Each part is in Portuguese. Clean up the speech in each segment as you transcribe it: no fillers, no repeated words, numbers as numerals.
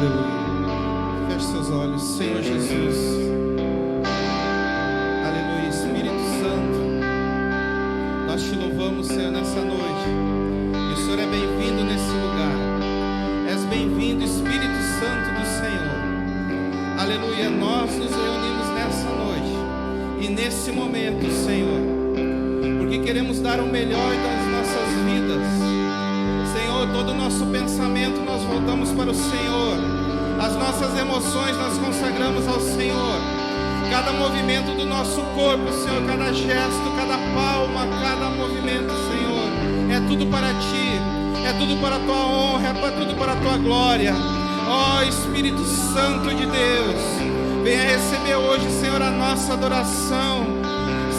Aleluia. Feche seus olhos, Senhor Jesus. Aleluia. Espírito Santo, nós te louvamos, Senhor, nessa noite. E o Senhor é bem-vindo nesse lugar. És bem-vindo, Espírito Santo do Senhor. Aleluia. Nós nos reunimos nessa noite e nesse momento, Senhor, porque queremos dar o melhor das nossas vidas. Senhor, todo o nosso pensamento nós voltamos para o Senhor. As nossas emoções nós consagramos ao Senhor. Cada movimento do nosso corpo, Senhor, cada gesto, cada palma, cada movimento, Senhor, é tudo para Ti, é tudo para a Tua honra, é tudo para a Tua glória. Ó Espírito Santo de Deus, venha receber hoje, Senhor, a nossa adoração.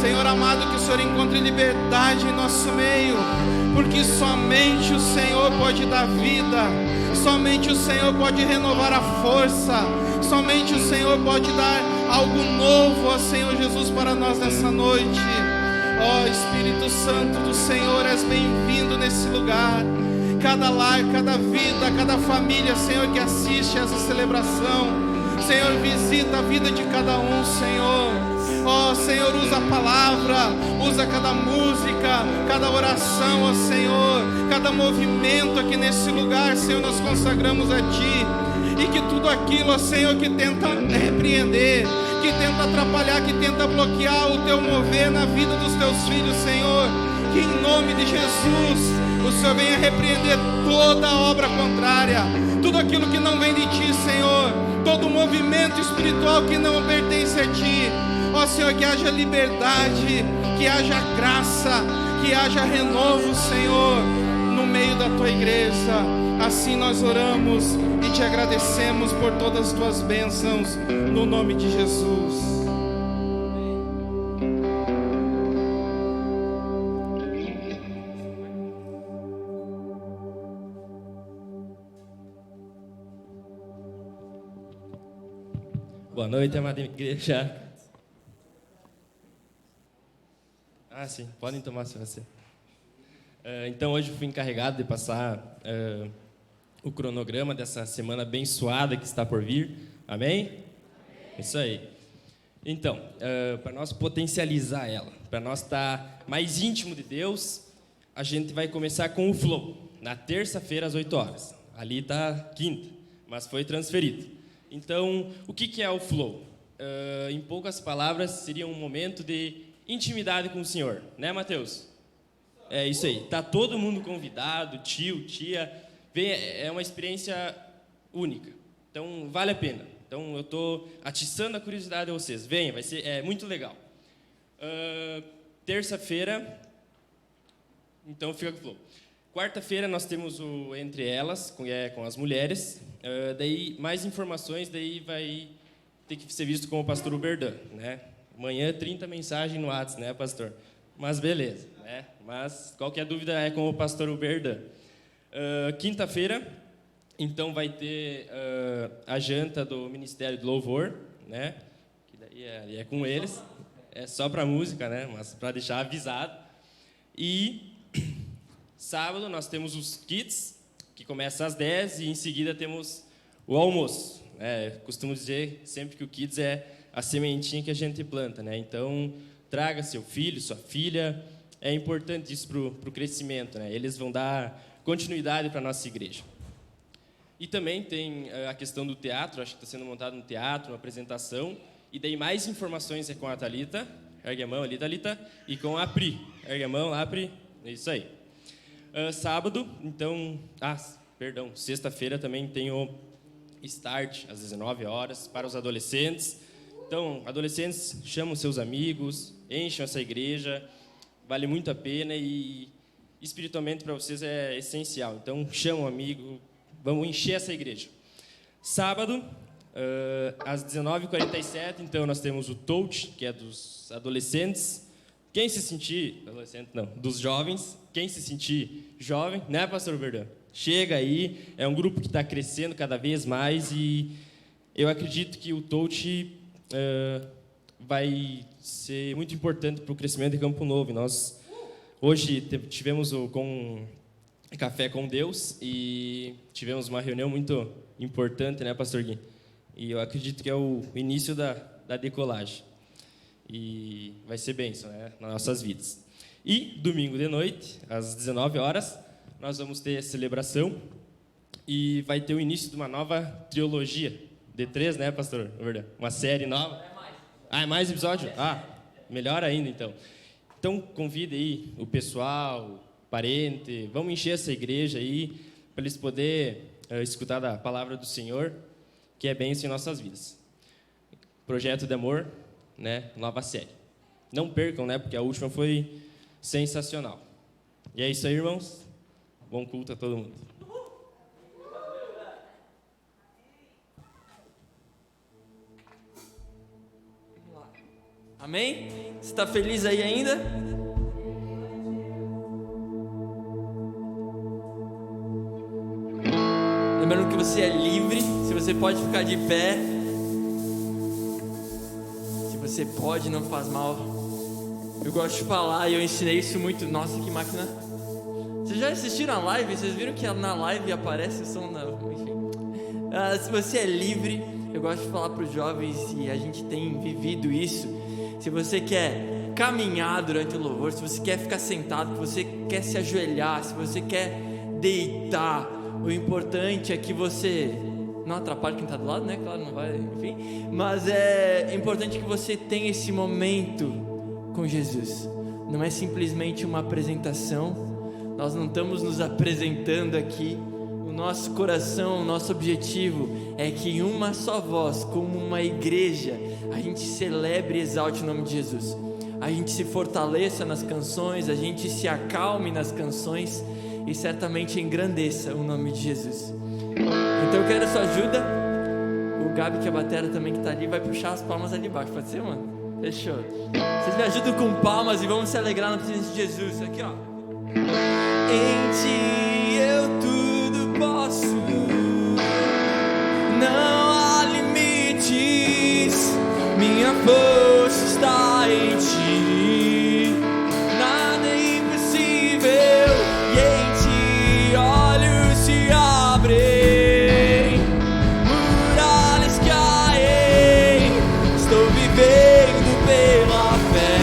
Senhor amado, que o Senhor encontre liberdade em nosso meio, porque somente o Senhor pode dar vida, somente o Senhor pode renovar a força, somente o Senhor pode dar algo novo, ó Senhor Jesus, para nós nessa noite. Ó Espírito Santo do Senhor, és bem-vindo nesse lugar. Cada lar, cada vida, cada família, Senhor, que assiste a essa celebração, Senhor, visita a vida de cada um, Senhor. Ó Senhor, usa a palavra, usa cada música, cada oração, ó Senhor, cada movimento aqui nesse lugar, Senhor, nós consagramos a Ti. E que tudo aquilo, ó Senhor, que tenta repreender, que tenta atrapalhar, que tenta bloquear o Teu mover na vida dos Teus filhos, Senhor, que em nome de Jesus o Senhor venha repreender toda obra contrária, tudo aquilo que não vem de Ti, Senhor, todo movimento espiritual que não pertence a Ti. Ó Senhor, que haja liberdade, que haja graça, que haja renovo, Senhor, no meio da Tua igreja. Assim nós oramos e Te agradecemos por todas as Tuas bênçãos, no nome de Jesus. Boa noite, amada igreja. Sim, podem tomar se você. Então, hoje eu fui encarregado de passar o cronograma dessa semana abençoada que está por vir. Amém? Isso aí. Então, para nós potencializar ela, para nós estar mais íntimo de Deus, a gente vai começar com o Flow, na terça-feira às 8 horas. Ali está quinta, mas foi transferido. Então, o que é o Flow? Em poucas palavras, seria um momento de intimidade com o Senhor, né, Mateus? É isso aí. Tá todo mundo convidado, tio, tia. Vem, é uma experiência única. Então, vale a pena. Então, eu estou atiçando a curiosidade de vocês. Venha, vai ser muito legal. Terça-feira, então fica com o Flow. Quarta-feira nós temos o Entre Elas, com as mulheres. Daí, mais informações, daí vai ter que ser visto com o pastor Uberdan, né? Amanhã, 30 mensagens no WhatsApp, né, pastor? Mas beleza, né? Mas qualquer dúvida é com o pastor Uberdan. Quinta-feira, então, vai ter a janta do Ministério do Louvor, né? Que daí é com eles. É só para música, né? Mas para deixar avisado. E sábado nós temos os kits, que começa às 10, e em seguida temos o almoço. Costumo dizer sempre que o kids é a sementinha que a gente planta, né? Então, traga seu filho, sua filha. É importante isso para o crescimento, né? Eles vão dar continuidade para a nossa igreja. E também tem a questão do teatro. Acho que está sendo montado um teatro, uma apresentação. E daí mais informações é com a Thalita. Ergue a mão ali, Thalita. E com a Pri. Ergue a mão lá, Pri. É isso aí. Sábado, então... sexta-feira também tem o Start, às 19 horas, para os adolescentes. Então, adolescentes, chamam seus amigos, enchem essa igreja, vale muito a pena e espiritualmente para vocês é essencial. Então, chama um amigo, vamos encher essa igreja. Sábado, às 19h47, então, nós temos o Touch, que é dos adolescentes. Quem se sentir... Adolescente, não, dos jovens. Quem se sentir jovem, né, pastor Verdão? Chega aí, é um grupo que está crescendo cada vez mais e eu acredito que o Touch vai ser muito importante para o crescimento de Campo Novo. Nós, hoje, tivemos com Café com Deus e tivemos uma reunião muito importante, né, Pastor Gui? E eu acredito que é o início da decolagem. E vai ser bênção, né, nas nossas vidas. E domingo de noite, às 19 horas, nós vamos ter a celebração e vai ter o início de uma nova trilogia. D3, né, pastor? Uma série nova. É mais episódio? Melhor ainda, então. Então, convide aí o pessoal, parente, vamos encher essa igreja aí, para eles poderem escutar da palavra do Senhor, que é bênção em nossas vidas. Projeto de amor, né, nova série. Não percam, né, porque a última foi sensacional. E é isso aí, irmãos. Bom culto a todo mundo. Amém? Você está feliz aí ainda? Lembrando que você é livre, se você pode ficar de pé, se você pode, não faz mal. Eu gosto de falar e eu ensinei isso muito. Nossa, que máquina. Vocês já assistiram a live? Vocês viram que na live aparece o som da... Enfim. Se você é livre, eu gosto de falar para os jovens, e a gente tem vivido isso. Se você quer caminhar durante o louvor, se você quer ficar sentado, se você quer se ajoelhar, se você quer deitar, o importante é que você não atrapalhe quem está do lado, né? Claro, não vai, enfim. Mas é importante que você tenha esse momento com Jesus. Não é simplesmente uma apresentação. Nós não estamos nos apresentando aqui. O nosso coração, o nosso objetivo é que em uma só voz, como uma igreja, a gente celebre e exalte o nome de Jesus. A gente se fortaleça nas canções, a gente se acalme nas canções e certamente engrandeça o nome de Jesus. Então eu quero a sua ajuda. O Gabi, que é a batera também, que está ali, vai puxar as palmas ali embaixo. Pode ser, mano? Fechou. Vocês me ajudam com palmas e vamos se alegrar na presença de Jesus. Aqui, ó. Em ti eu tudo posso, não há limites, minha força está em ti, nada é impossível, e em ti olhos se abrem, muralhas caem, estou vivendo pela fé.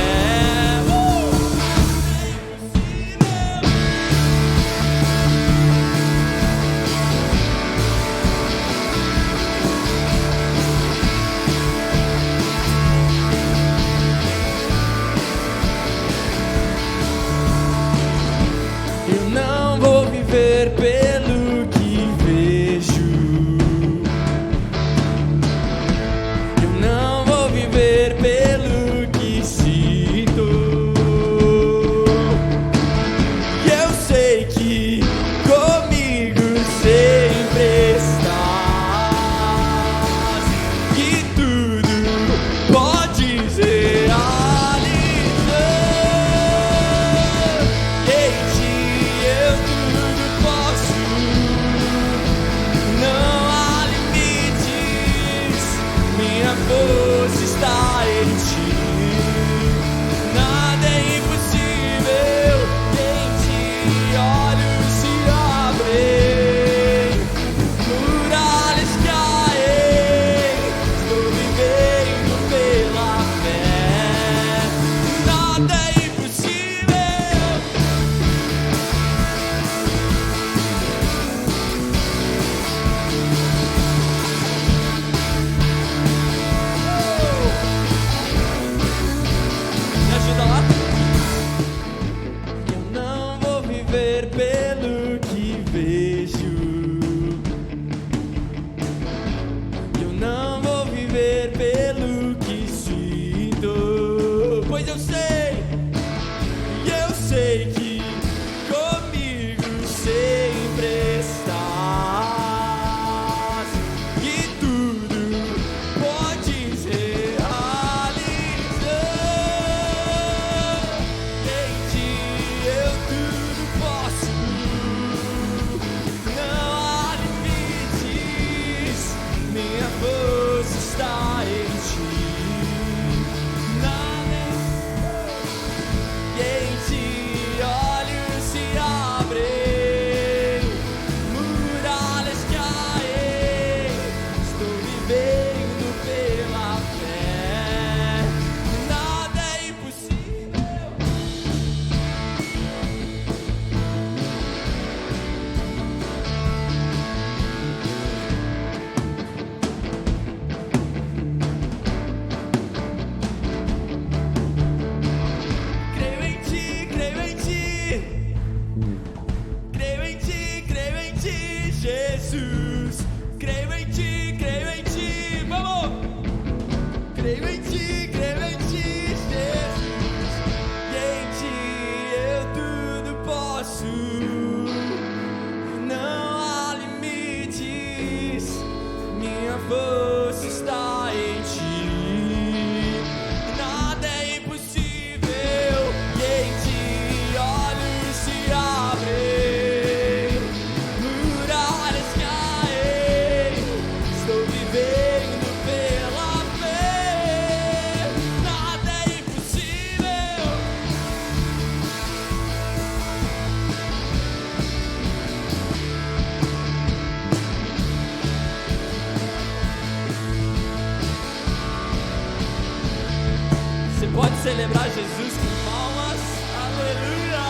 celebrar Jesus com palmas. Aleluia!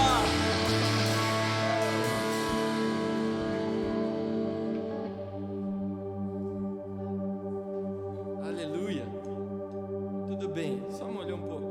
Aleluia! Tudo bem, só molhou um pouco.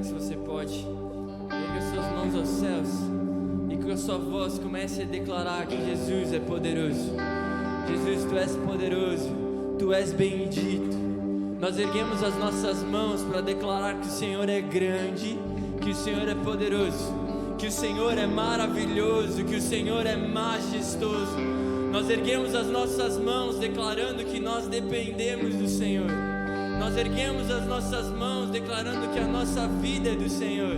Se você pode, erga suas mãos aos céus e com a sua voz comece a declarar que Jesus é poderoso. Jesus, Tu és poderoso, Tu és bendito. Nós erguemos as nossas mãos para declarar que o Senhor é grande, que o Senhor é poderoso, que o Senhor é maravilhoso, que o Senhor é majestoso. Nós erguemos as nossas mãos declarando que nós dependemos do Senhor. Nós erguemos as nossas mãos declarando que a nossa vida é do Senhor.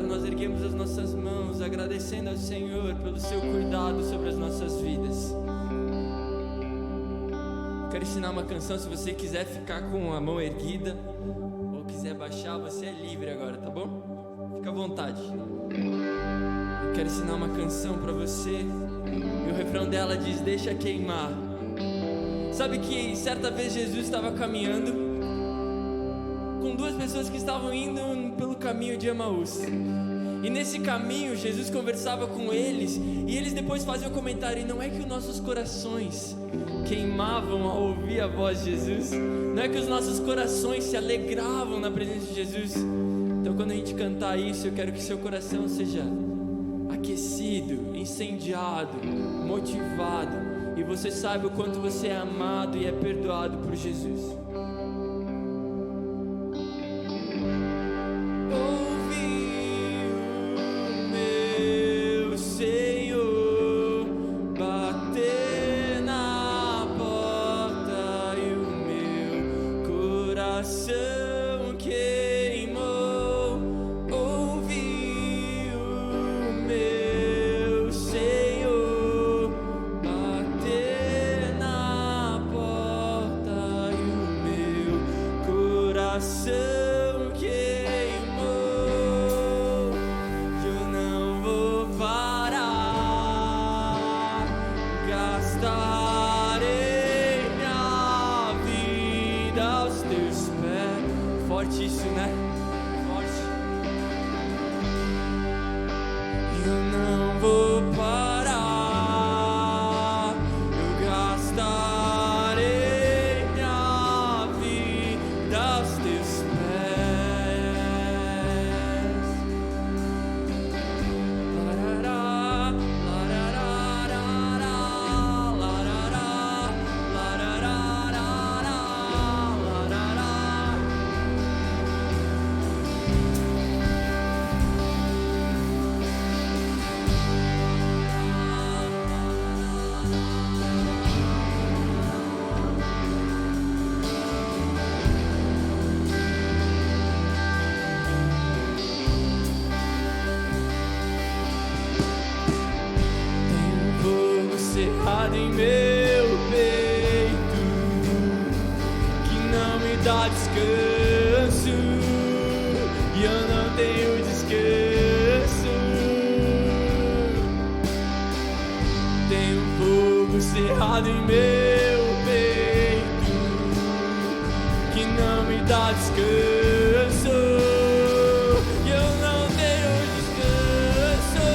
Nós erguemos as nossas mãos agradecendo ao Senhor pelo seu cuidado sobre as nossas vidas. Quero ensinar uma canção. Se você quiser ficar com a mão erguida ou quiser baixar, você é livre agora, tá bom? Fica à vontade. Eu quero ensinar uma canção para você e o refrão dela diz: deixa queimar. Sabe que certa vez Jesus estava caminhando com duas pessoas que estavam indo pelo caminho de Emaús. E nesse caminho Jesus conversava com eles e eles depois faziam um comentário: e não é que os nossos corações queimavam ao ouvir a voz de Jesus? Não é que os nossos corações se alegravam na presença de Jesus? Então quando a gente cantar isso, eu quero que seu coração seja aquecido, incendiado, motivado, e você sabe o quanto você é amado e é perdoado por Jesus. Ouvi o meu Senhor bater na porta e o meu coração queimou. Ouvi o meu Senhor bater na porta e o meu coração queimou. Eu não vou parar, gastarei minha vida aos teus pés. Forte isso, né? Forte. Eu não vou parar, eu gastarei minha vida aos teus pés. Larará, larará, larará, larará, larará, larará. Tem um fogo cerrado em meu peito que não me dá descanso, e eu não tenho descanso. Tem um fogo cerrado em meu peito que não me dá descanso, e eu não tenho descanso.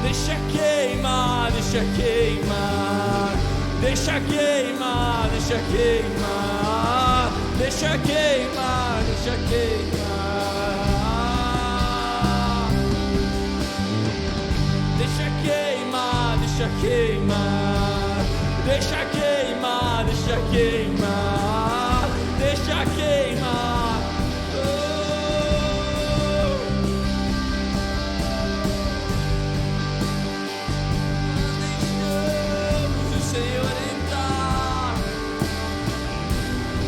Deixa queimar, deixa queimar, deixa queimar, deixa queimar, deixa queimar, deixa queimar, deixa queimar, deixa queimar, deixa queimar, deixa queimar, deixa queimar. Deixamos o Senhor entrar,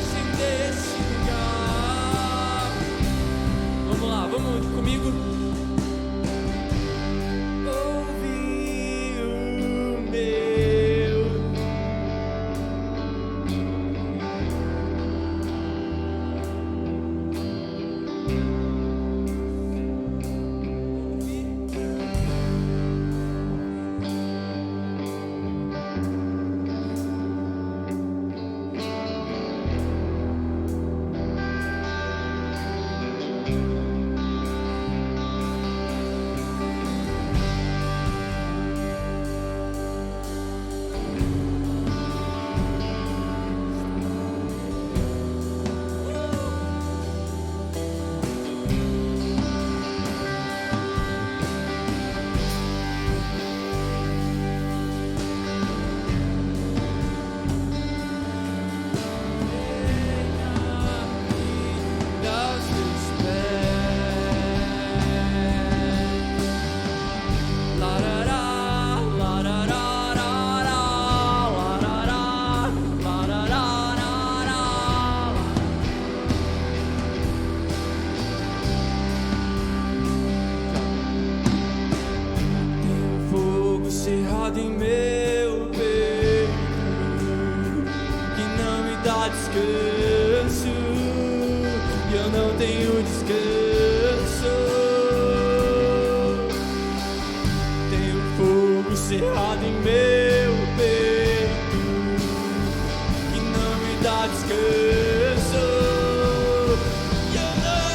acender esse lugar. Vamos lá, vamos comigo. Em meu peito que não me dá descanso, e eu não tenho descanso. Tenho fogo cerrado em meu peito que não me dá descanso, e eu não.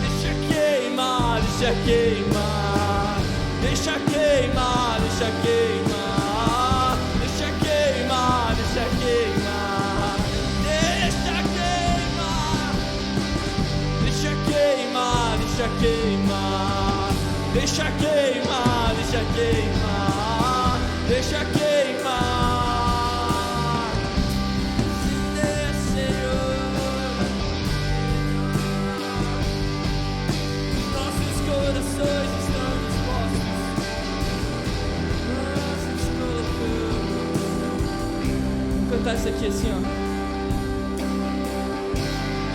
Deixa queimar, deixa queimar, deixa queimar, deixa queimar, deixa queimar, deixa queimar, deixa queimar, deixa queimar, deixa queimar, deixa queimar, deixa queimar, deixa queimar. Senhor, nossos corações estão dispostos, nós nos colocamos. Vamos cantar isso aqui assim, ó.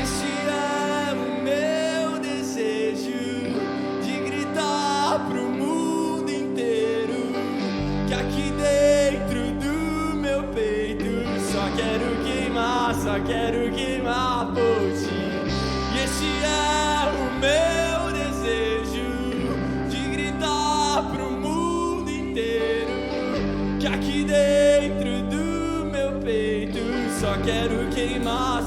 Esse é o meu desejo, de gritar pro mundo inteiro que aqui dentro do meu peito só quero queimar por ti. E esse é o meu desejo, de gritar pro mundo inteiro que aqui dentro do meu peito só quero queimar.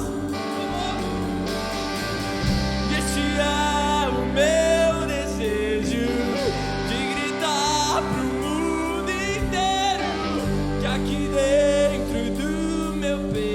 E esse é o meu desejo, de gritar pro mundo inteiro que aqui dentro do meu peito.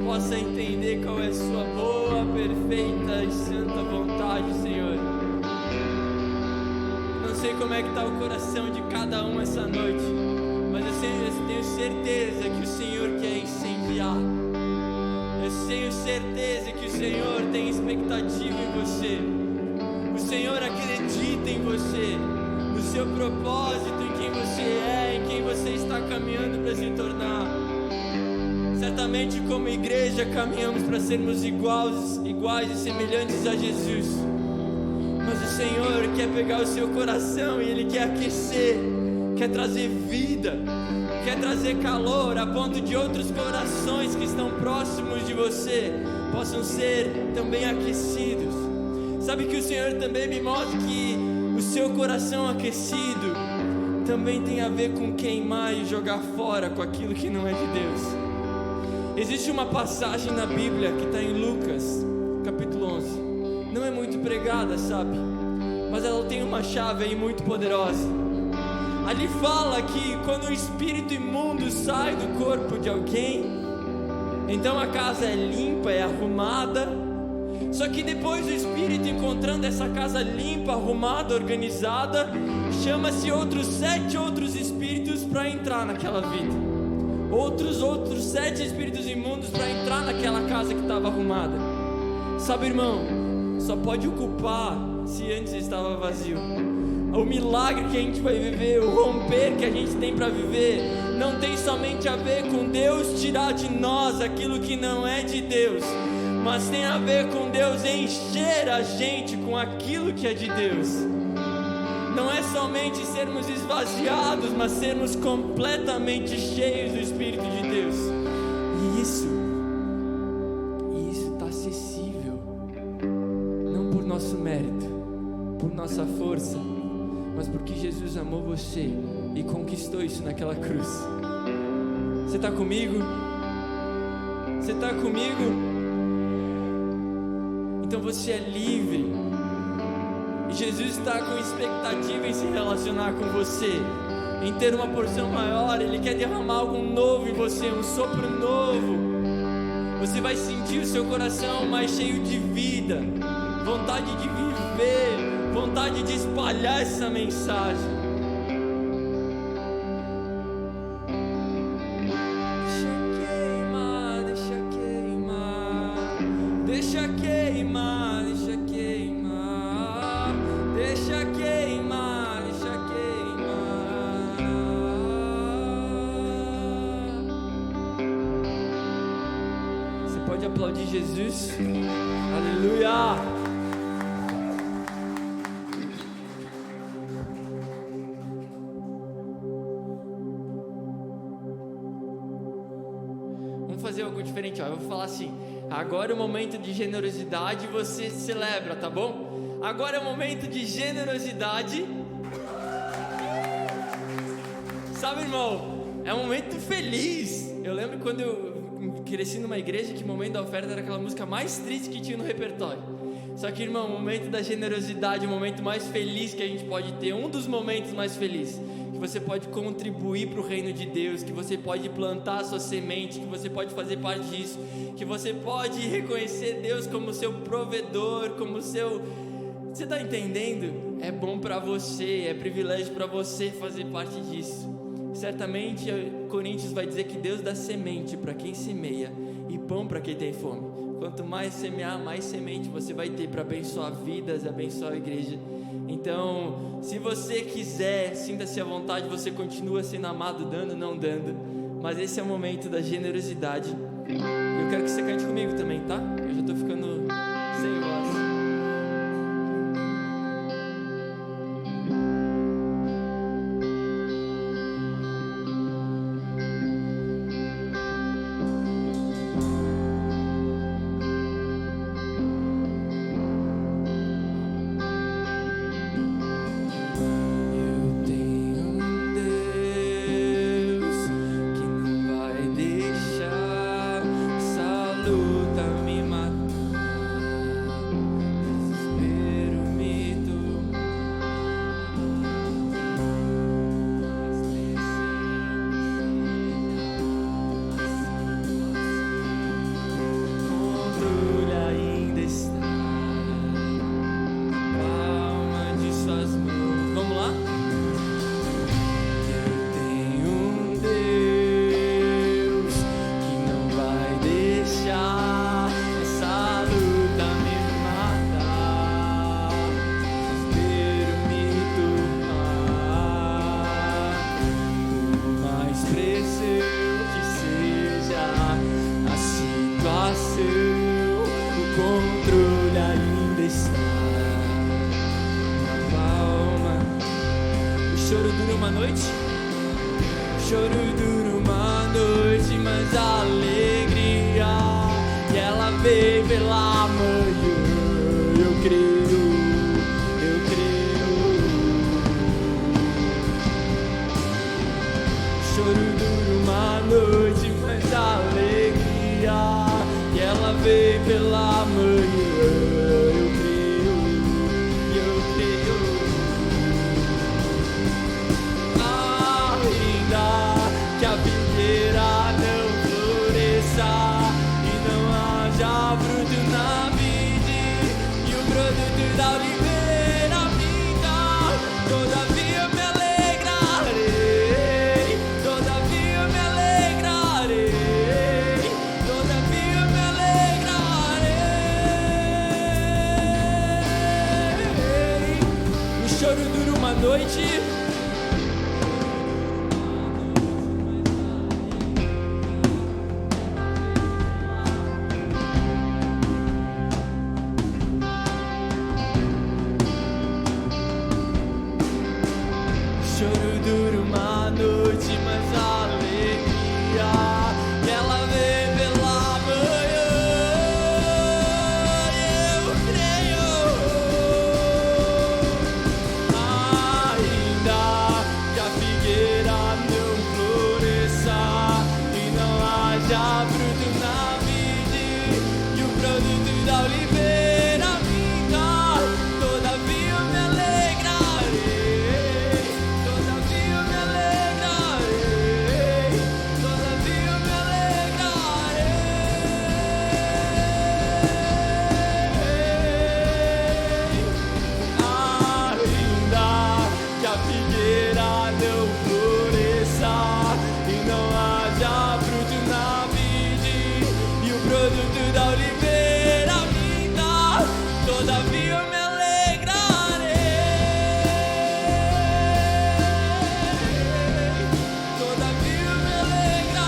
Possa entender qual é a sua boa, perfeita e santa vontade, Senhor. Não sei como é que está o coração de cada um essa noite, mas eu tenho certeza que o Senhor quer incendiar. Eu tenho certeza que o Senhor tem expectativa em você. O Senhor acredita em você, no seu propósito, em quem você é, em quem você está caminhando para se tornar. Certamente, como igreja, caminhamos para sermos iguais e semelhantes a Jesus. Mas o Senhor quer pegar o seu coração e Ele quer aquecer, quer trazer vida, quer trazer calor, a ponto de outros corações que estão próximos de você possam ser também aquecidos. Sabe que o Senhor também me mostra que o seu coração aquecido também tem a ver com queimar e jogar fora com aquilo que não é de Deus. Existe uma passagem na Bíblia que está em Lucas, capítulo 11. Não é muito pregada, sabe? Mas ela tem uma chave aí muito poderosa. Ali fala que quando o espírito imundo sai do corpo de alguém, então a casa é limpa, é arrumada. Só que depois o espírito, encontrando essa casa limpa, arrumada, organizada, chama-se outros 7 outros espíritos para entrar naquela vida. Outros 7 espíritos imundos para entrar naquela casa que estava arrumada. Sabe, irmão, só pode ocupar se antes estava vazio. O milagre que a gente vai viver, o romper que a gente tem para viver, não tem somente a ver com Deus tirar de nós aquilo que não é de Deus, mas tem a ver com Deus encher a gente com aquilo que é de Deus. Não é somente sermos esvaziados, mas sermos completamente cheios do Espírito de Deus. E isso está acessível, não por nosso mérito, por nossa força, mas porque Jesus amou você e conquistou isso naquela cruz. Você está comigo? Você está comigo? Então você é livre. E Jesus está com expectativa em se relacionar com você, em ter uma porção maior. Ele quer derramar algo novo em você, um sopro novo. Você vai sentir o seu coração mais cheio de vida, vontade de viver, vontade de espalhar essa mensagem. Deixa queimar, deixa queimar, deixa queimar, deixa queimar. Você pode aplaudir Jesus? Aleluia! Fazer algo diferente, ó. Eu vou falar assim: agora é o momento de generosidade, você celebra, tá bom? Agora é o momento de generosidade. Sabe, irmão, é um momento feliz. Eu lembro quando eu cresci numa igreja que o momento da oferta era aquela música mais triste que tinha no repertório. Só que, irmão, o momento da generosidade é o momento mais feliz que a gente pode ter, um dos momentos mais felizes. Que você pode contribuir para o reino de Deus, que você pode plantar a sua semente, que você pode fazer parte disso, que você pode reconhecer Deus como seu provedor, como seu... Você está entendendo? É bom para você, é privilégio para você fazer parte disso. Certamente Coríntios vai dizer que Deus dá semente para quem semeia e pão para quem tem fome. Quanto mais semear, mais semente você vai ter para abençoar vidas, abençoar a igreja. Então, se você quiser, sinta-se à vontade, você continua sendo amado, dando, não dando. Mas esse é o momento da generosidade. Eu quero que você cante comigo também, tá? Eu já estou ficando sem voz. choro dura uma noite. Choro dura uma noite, mas a alegria que ela vem pela manhã. Eu creio, eu creio. Choro dura uma noite, mas a alegria que ela vem pela manhã. Eu creio, eu creio. Ainda que a figueira não floresça e não haja fruto na vide e o produto da oliveira minta, todavia me alegrarei, todavia me alegrarei, todavia me alegrarei. O choro dura uma noite. Choro dura uma noite, mas a alegria que ela vem pela manhã. Eu creio. Ainda que a figueira não floresça e não haja fruto na vide e o produto da oliveira minta, todavia me alegrarei, todavia me alegrarei, todavia me alegrarei. Ainda que a figueira não floresça e não haja fruto na vide e o produto da oliveira minta, todavia me alegrarei, todavia me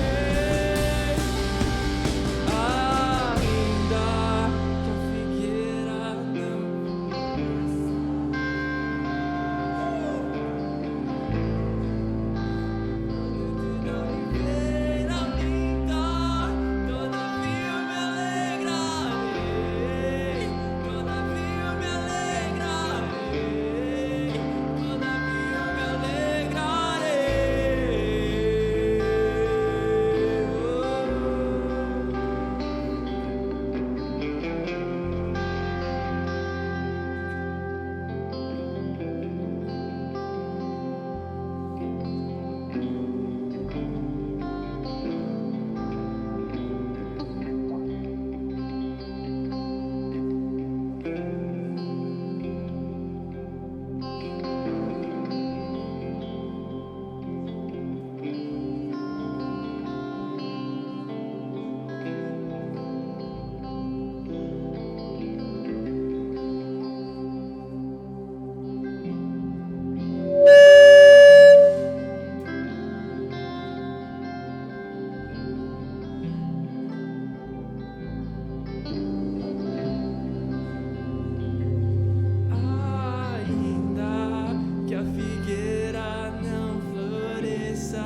alegrarei. Ainda que a figueira não oliveira minta, todavia me alegrarei, todavia me alegrarei, todavia me Ainda que a figueira não floresça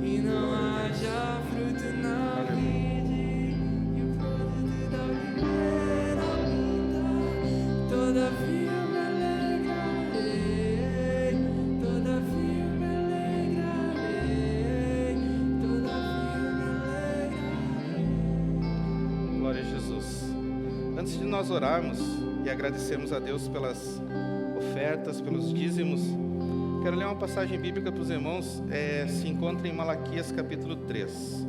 e não haja fruto na vide e o produto da oliveira minta, todavia me alegrarei, todavia me alegrarei, todavia me alegrarei. Glória a Jesus. Antes de nós orarmos e agradecermos a Deus pelas ofertas, pelos dízimos, quero ler uma passagem bíblica para os irmãos. Se encontra em Malaquias capítulo 3.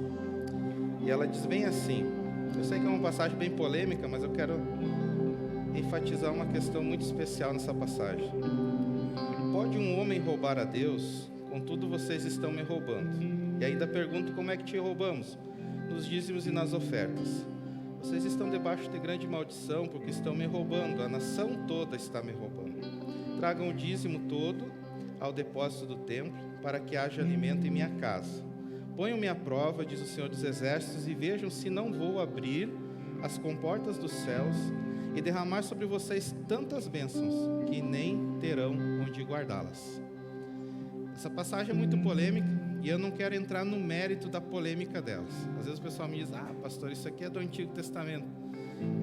E ela diz bem assim. Eu sei que é uma passagem bem polêmica, mas eu quero enfatizar uma questão muito especial nessa passagem. Pode um homem roubar a Deus? Contudo, vocês estão me roubando. E ainda pergunto, como é que te roubamos? Nos dízimos e nas ofertas. Vocês estão debaixo de grande maldição, porque estão me roubando. A nação toda está me roubando. Tragam o dízimo todo ao depósito do templo, para que haja alimento em minha casa. Ponham-me à prova, diz o Senhor dos Exércitos, e vejam se não vou abrir as comportas dos céus e derramar sobre vocês tantas bênçãos que nem terão onde guardá-las. Essa passagem é muito polêmica e eu não quero entrar no mérito da polêmica delas. Às vezes o pessoal me diz: pastor, isso aqui é do Antigo Testamento.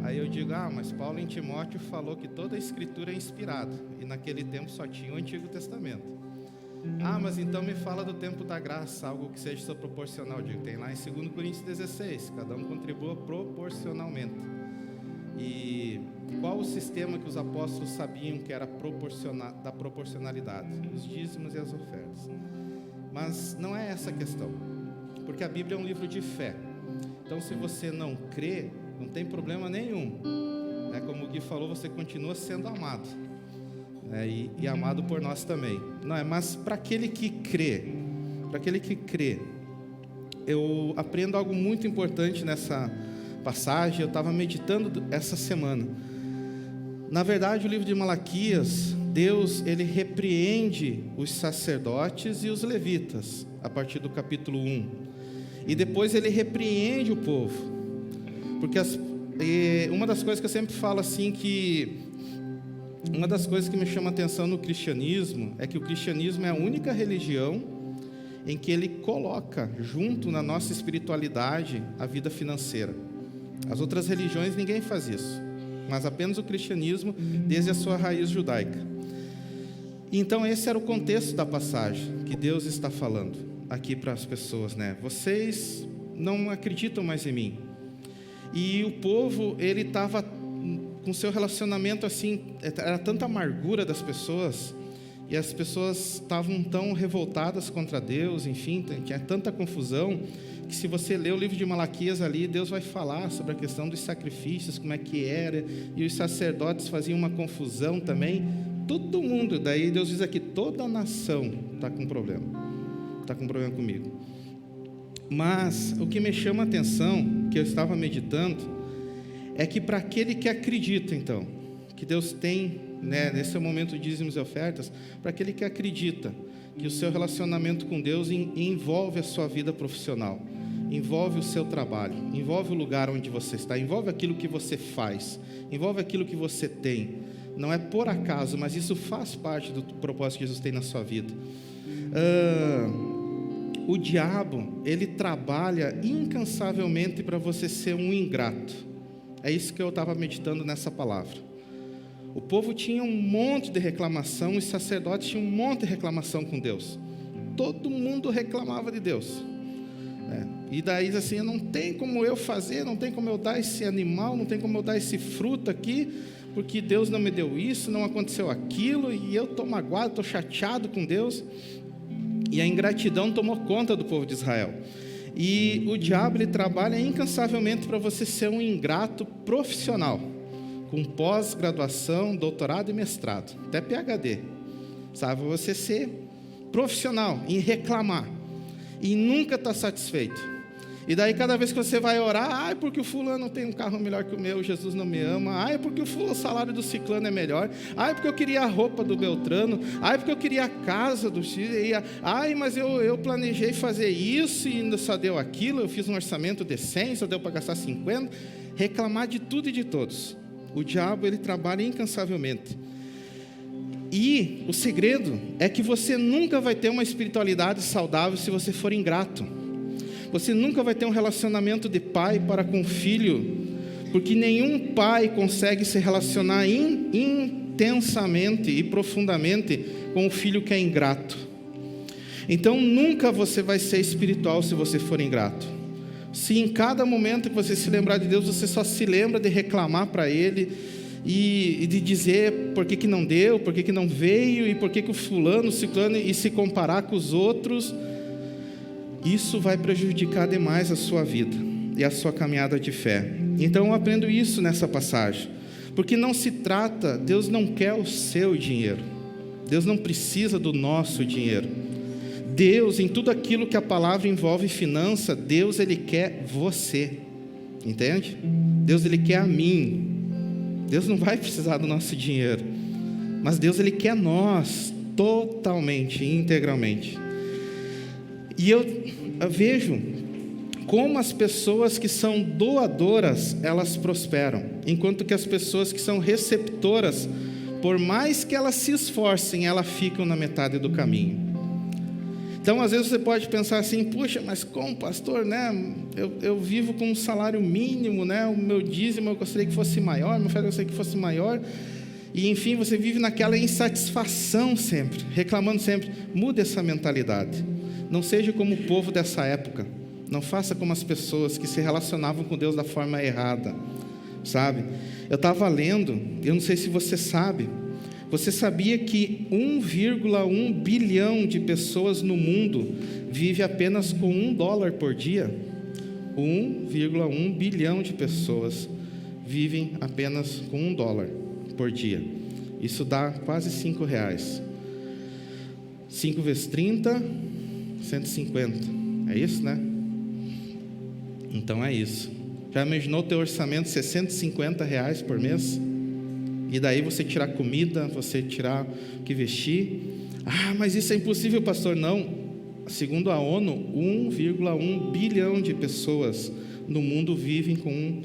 Aí eu digo: mas Paulo em Timóteo falou que toda a Escritura é inspirada, e naquele tempo só tinha o Antigo Testamento. Mas então me fala do tempo da graça, algo que seja só proporcional. Eu digo: tem lá em 2 Coríntios 16, cada um contribua proporcionalmente. E qual o sistema que os apóstolos sabiam que era da proporcionalidade? Os dízimos e as ofertas. Mas não é essa a questão, porque a Bíblia é um livro de fé. Então, se você não crê, não tem problema nenhum. Como o Gui falou, você continua sendo amado, e amado por nós também. Mas para aquele que crê, eu aprendo algo muito importante nessa passagem. Eu estava meditando essa semana. Na verdade, o livro de Malaquias, Deus, ele repreende os sacerdotes e os levitas, a partir do capítulo 1. E depois ele repreende o povo. Porque uma das coisas que eu sempre falo assim, que uma das coisas que me chama a atenção no cristianismo, é que o cristianismo é a única religião em que ele coloca junto na nossa espiritualidade a vida financeira. As outras religiões ninguém faz isso, mas apenas o cristianismo, desde a sua raiz judaica. Então esse era o contexto da passagem que Deus está falando aqui para as pessoas, Vocês não acreditam mais em mim. E o povo, ele estava com seu relacionamento assim, era tanta amargura das pessoas, e as pessoas estavam tão revoltadas contra Deus, enfim, tinha tanta confusão, que se você ler o livro de Malaquias ali, Deus vai falar sobre a questão dos sacrifícios, como é que era, e os sacerdotes faziam uma confusão também. Todo mundo, daí Deus diz aqui, toda a nação está com problema comigo. Mas o que me chama a atenção, que eu estava meditando, é que para aquele que acredita, então, que Deus tem, nesse momento de dízimos e ofertas, para aquele que acredita que o seu relacionamento com Deus envolve a sua vida profissional, envolve o seu trabalho, envolve o lugar onde você está, envolve aquilo que você faz, envolve aquilo que você tem. Não é por acaso, mas isso faz parte do propósito que Jesus tem na sua vida. O diabo, ele trabalha incansavelmente para você ser um ingrato. É isso que eu estava meditando nessa palavra. O povo tinha um monte de reclamação, os sacerdotes tinham um monte de reclamação com Deus. Todo mundo reclamava de Deus. E daí assim, não tem como eu fazer, não tem como eu dar esse animal, não tem como eu dar esse fruto aqui, porque Deus não me deu isso, não aconteceu aquilo, e eu estou magoado, estou chateado com Deus. E a ingratidão tomou conta do povo de Israel. E o diabo, ele trabalha incansavelmente para você ser um ingrato profissional, com pós-graduação, doutorado e mestrado, até PhD, sabe? Você ser profissional em reclamar e nunca estar satisfeito. E daí cada vez que você vai orar, porque o fulano tem um carro melhor que o meu, Jesus não me ama, porque o salário do ciclano é melhor, porque eu queria a roupa do Beltrano, porque eu queria a casa do X, mas eu planejei fazer isso e ainda só deu aquilo, eu fiz um orçamento de 100, só deu para gastar 50, reclamar de tudo e de todos. O diabo, ele trabalha incansavelmente. E o segredo é que você nunca vai ter uma espiritualidade saudável se você for ingrato. Você nunca vai ter um relacionamento de pai para com filho, porque nenhum pai consegue se relacionar intensamente e profundamente com o filho que é ingrato. Então nunca você vai ser espiritual se você for ingrato. Se em cada momento que você se lembrar de Deus, você só se lembra de reclamar para Ele e de dizer por que não deu, por que não veio, e por que o fulano, o ciclano, e se comparar com os outros, isso vai prejudicar demais a sua vida e a sua caminhada de fé. Então eu aprendo isso nessa passagem, porque não se trata, Deus não quer o seu dinheiro, Deus não precisa do nosso dinheiro. Deus, em tudo aquilo que a palavra envolve finança, Deus, Ele quer você, entende? Deus, Ele quer a mim. Deus não vai precisar do nosso dinheiro, mas Deus, Ele quer nós totalmente, integralmente. E eu vejo como as pessoas que são doadoras, elas prosperam. enquanto que as pessoas que são receptoras, por mais que elas se esforcem, elas ficam na metade do caminho. Então, às vezes você pode pensar assim, puxa, mas como pastor, né? Eu vivo com um salário mínimo, né? O meu dízimo eu gostaria que fosse maior, meu oferta eu gostaria que fosse maior. E, enfim, você vive naquela insatisfação sempre, reclamando sempre. Mude essa mentalidade. Não seja como o povo dessa época. Não faça como as pessoas que se relacionavam com Deus da forma errada, sabe? Eu estava lendo, eu não sei se você sabe, você sabia que 1,1 bilhão de pessoas no mundo vive apenas com $1 por dia? 1,1 bilhão de pessoas vivem apenas com $1 por dia. Isso dá quase R$5. 5 vezes 30, 150. É isso, né? Então é isso. Já imaginou ter orçamento de R$650 por mês? E daí você tirar comida, você tirar o que vestir. Ah, mas isso é impossível, pastor. Não. Segundo a ONU, 1,1 bilhão de pessoas no mundo vivem com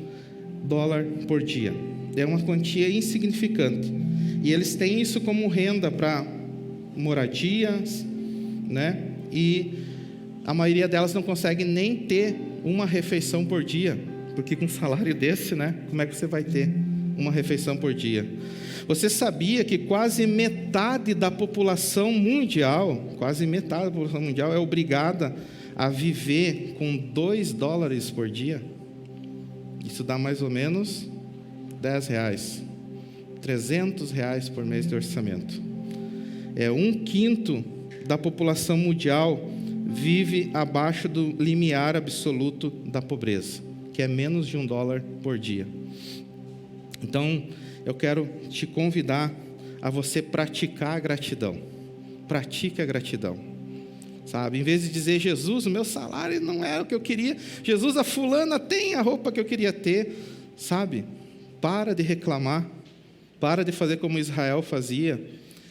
$1 por dia. É uma quantia insignificante. E eles têm isso como renda para moradias, né? E a maioria delas não consegue nem ter uma refeição por dia. Porque com um salário desse, né? Como é que você vai ter uma refeição por dia? Você sabia que quase metade da população mundial, é obrigada a viver com $2 por dia? Isso dá mais ou menos R$10, R$300 por mês de orçamento. 1/5 da população mundial vive abaixo do limiar absoluto da pobreza, que é menos de $1 por dia. Então, eu quero te convidar a você praticar a gratidão. Pratique a gratidão. Sabe? Em vez de dizer, Jesus, o meu salário não é o que eu queria. Jesus, a fulana tem a roupa que eu queria ter. Sabe? Para de reclamar. Para de fazer como Israel fazia.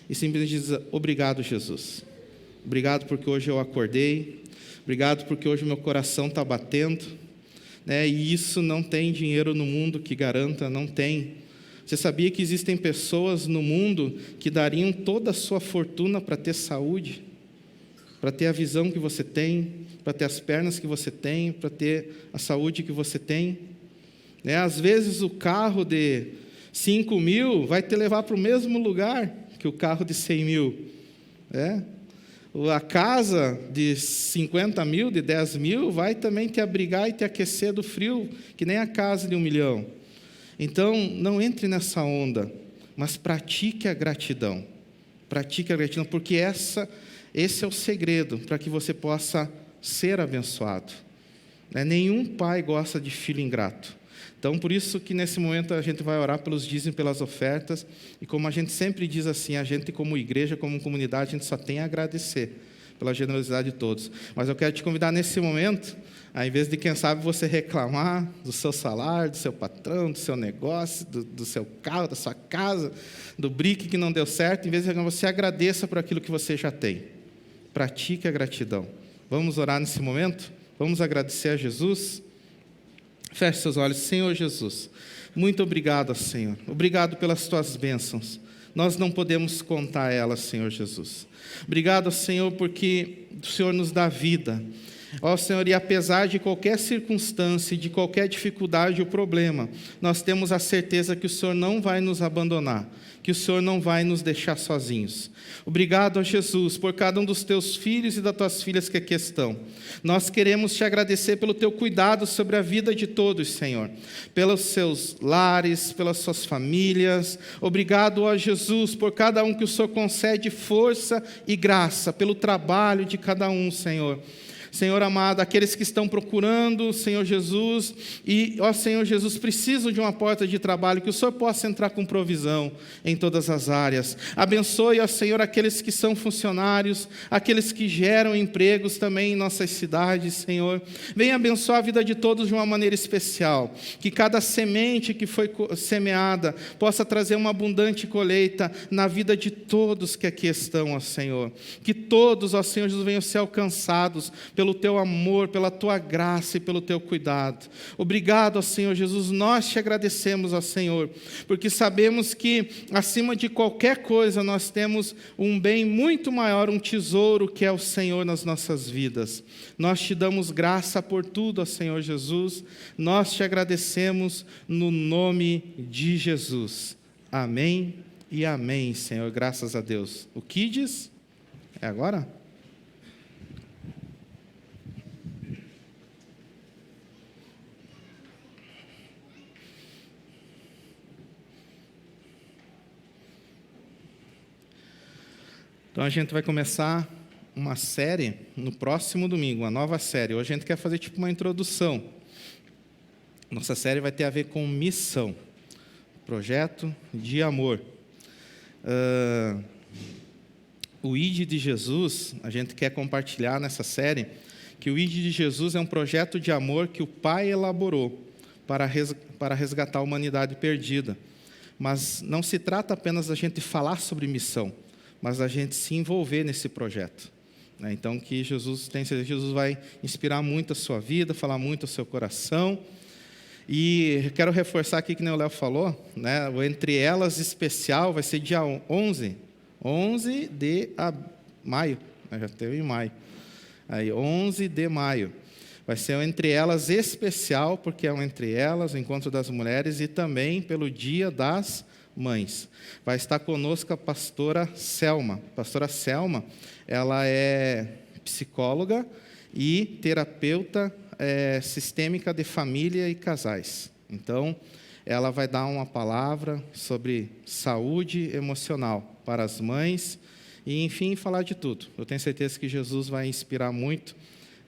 E simplesmente diz, obrigado, Jesus. Obrigado porque hoje eu acordei. Obrigado porque hoje meu coração está batendo. E isso não tem dinheiro no mundo que garanta, não tem. Você sabia que existem pessoas no mundo que dariam toda a sua fortuna para ter saúde, para ter a visão que você tem, para ter as pernas que você tem, para ter a saúde que você tem? Às vezes o carro de 5 mil vai te levar para o mesmo lugar que o carro de 100 mil. A casa de 50 mil, de 10 mil, vai também te abrigar e te aquecer do frio, que nem a casa de 1 milhão. Então, não entre nessa onda, mas pratique a gratidão. Pratique a gratidão, porque esse é o segredo para que você possa ser abençoado. Nenhum pai gosta de filho ingrato. Então, por isso que nesse momento a gente vai orar pelos dízimos e pelas ofertas. E como a gente sempre diz assim, a gente como igreja, como comunidade, a gente só tem a agradecer pela generosidade de todos. Mas eu quero te convidar nesse momento, ao invés de, quem sabe, você reclamar do seu salário, do seu patrão, do seu negócio, do seu carro, da sua casa, do brick que não deu certo, em vez de reclamar, você agradeça por aquilo que você já tem. Pratique a gratidão. Vamos orar nesse momento? Vamos agradecer a Jesus? Feche seus olhos. Senhor Jesus, muito obrigado, Senhor. Obrigado pelas tuas bênçãos. Nós não podemos contar elas, Senhor Jesus. Obrigado, Senhor, porque o Senhor nos dá vida. Ó Senhor, e apesar de qualquer circunstância, de qualquer dificuldade ou problema, nós temos a certeza que o Senhor não vai nos abandonar, que o Senhor não vai nos deixar sozinhos. Obrigado, ó Jesus, por cada um dos teus filhos e das tuas filhas que aqui estão. Nós queremos te agradecer pelo teu cuidado sobre a vida de todos, Senhor, pelos seus lares, pelas suas famílias. Obrigado, ó Jesus, por cada um que o Senhor concede força e graça, pelo trabalho de cada um, Senhor. Senhor amado, aqueles que estão procurando, Senhor Jesus, e, ó Senhor Jesus, precisam de uma porta de trabalho, que o Senhor possa entrar com provisão em todas as áreas. Abençoe, ó Senhor, aqueles que são funcionários, aqueles que geram empregos também em nossas cidades, Senhor. Venha abençoar a vida de todos de uma maneira especial, que cada semente que foi semeada possa trazer uma abundante colheita na vida de todos que aqui estão, ó Senhor. Que todos, ó Senhor Jesus, venham ser alcançados pelo Teu amor, pela Tua graça e pelo Teu cuidado. Obrigado, ó Senhor Jesus, nós Te agradecemos, ó Senhor, porque sabemos que, acima de qualquer coisa, nós temos um bem muito maior, um tesouro que é o Senhor nas nossas vidas. Nós Te damos graça por tudo, ó Senhor Jesus, nós Te agradecemos no nome de Jesus. Amém e amém, Senhor, graças a Deus. O Kids, é agora? Então a gente vai começar uma série no próximo domingo, uma nova série. Hoje a gente quer fazer tipo uma introdução. Nossa série vai ter a ver com missão, projeto de amor. O ID de Jesus, a gente quer compartilhar nessa série, que o ID de Jesus é um projeto de amor que o Pai elaborou para resgatar a humanidade perdida. Mas não se trata apenas da gente falar sobre missão, mas da gente se envolver nesse projeto. Então, que Jesus vai inspirar muito a sua vida, falar muito ao seu coração. E quero reforçar aqui que nem o Léo falou, né? O Entre Elas especial vai ser dia 11 de maio, já teve em maio, aí 11 de maio, vai ser o Entre Elas especial, porque é um Entre Elas, o Encontro das Mulheres, e também pelo Dia das Mães. Vai estar conosco a pastora Selma. A pastora Selma, ela é psicóloga e terapeuta sistêmica de família e casais. Então, ela vai dar uma palavra sobre saúde emocional para as mães e, enfim, falar de tudo. Eu tenho certeza que Jesus vai inspirar muito,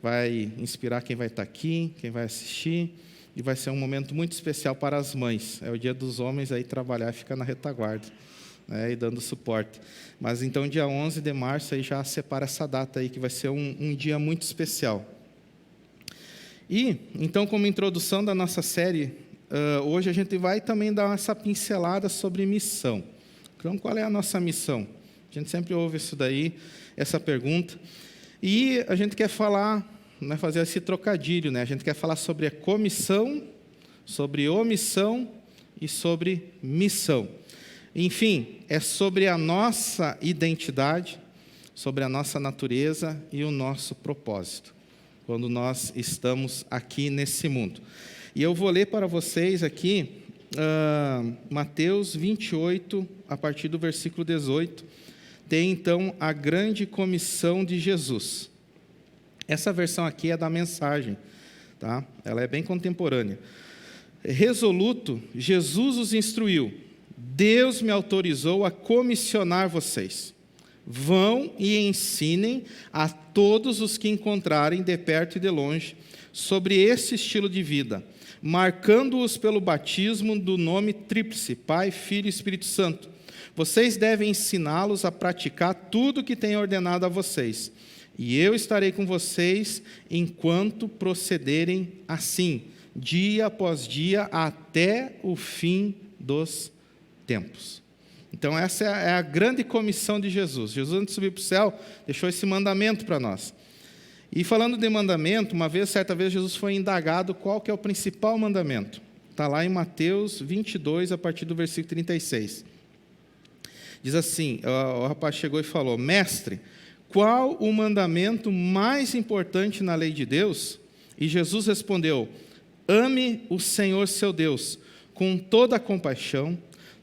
vai inspirar quem vai estar aqui, quem vai assistir, e vai ser um momento muito especial para as mães. É o dia dos homens aí trabalhar e ficar na retaguarda, né, e dando suporte. Mas, então, dia 11 de março, aí já separa essa data aí, que vai ser um dia muito especial. E, então, como introdução da nossa série, hoje a gente vai também dar essa pincelada sobre missão. Então, qual é a nossa missão? A gente sempre ouve isso daí, essa pergunta. E a gente quer falar, né, fazer esse trocadilho, né? A gente quer falar sobre a comissão, sobre omissão e sobre missão. Enfim, é sobre a nossa identidade, sobre a nossa natureza e o nosso propósito, quando nós estamos aqui nesse mundo. E eu vou ler para vocês aqui Mateus 28, a partir do versículo 18, tem então a grande comissão de Jesus. Essa versão aqui é da Mensagem, tá? Ela é bem contemporânea. Resoluto, Jesus os instruiu: Deus me autorizou a comissionar vocês. Vão e ensinem a todos os que encontrarem de perto e de longe sobre esse estilo de vida, marcando-os pelo batismo do nome tríplice, Pai, Filho e Espírito Santo. Vocês devem ensiná-los a praticar tudo o que tenho ordenado a vocês. E eu estarei com vocês enquanto procederem assim, dia após dia, até o fim dos tempos. Então, essa é a grande comissão de Jesus. Jesus, antes de subir para o céu, deixou esse mandamento para nós. E falando de mandamento, certa vez, Jesus foi indagado qual que é o principal mandamento. Está lá em Mateus 22, a partir do versículo 36. Diz assim, o rapaz chegou e falou: Mestre, qual o mandamento mais importante na lei de Deus? E Jesus respondeu: Ame o Senhor seu Deus com toda a compaixão,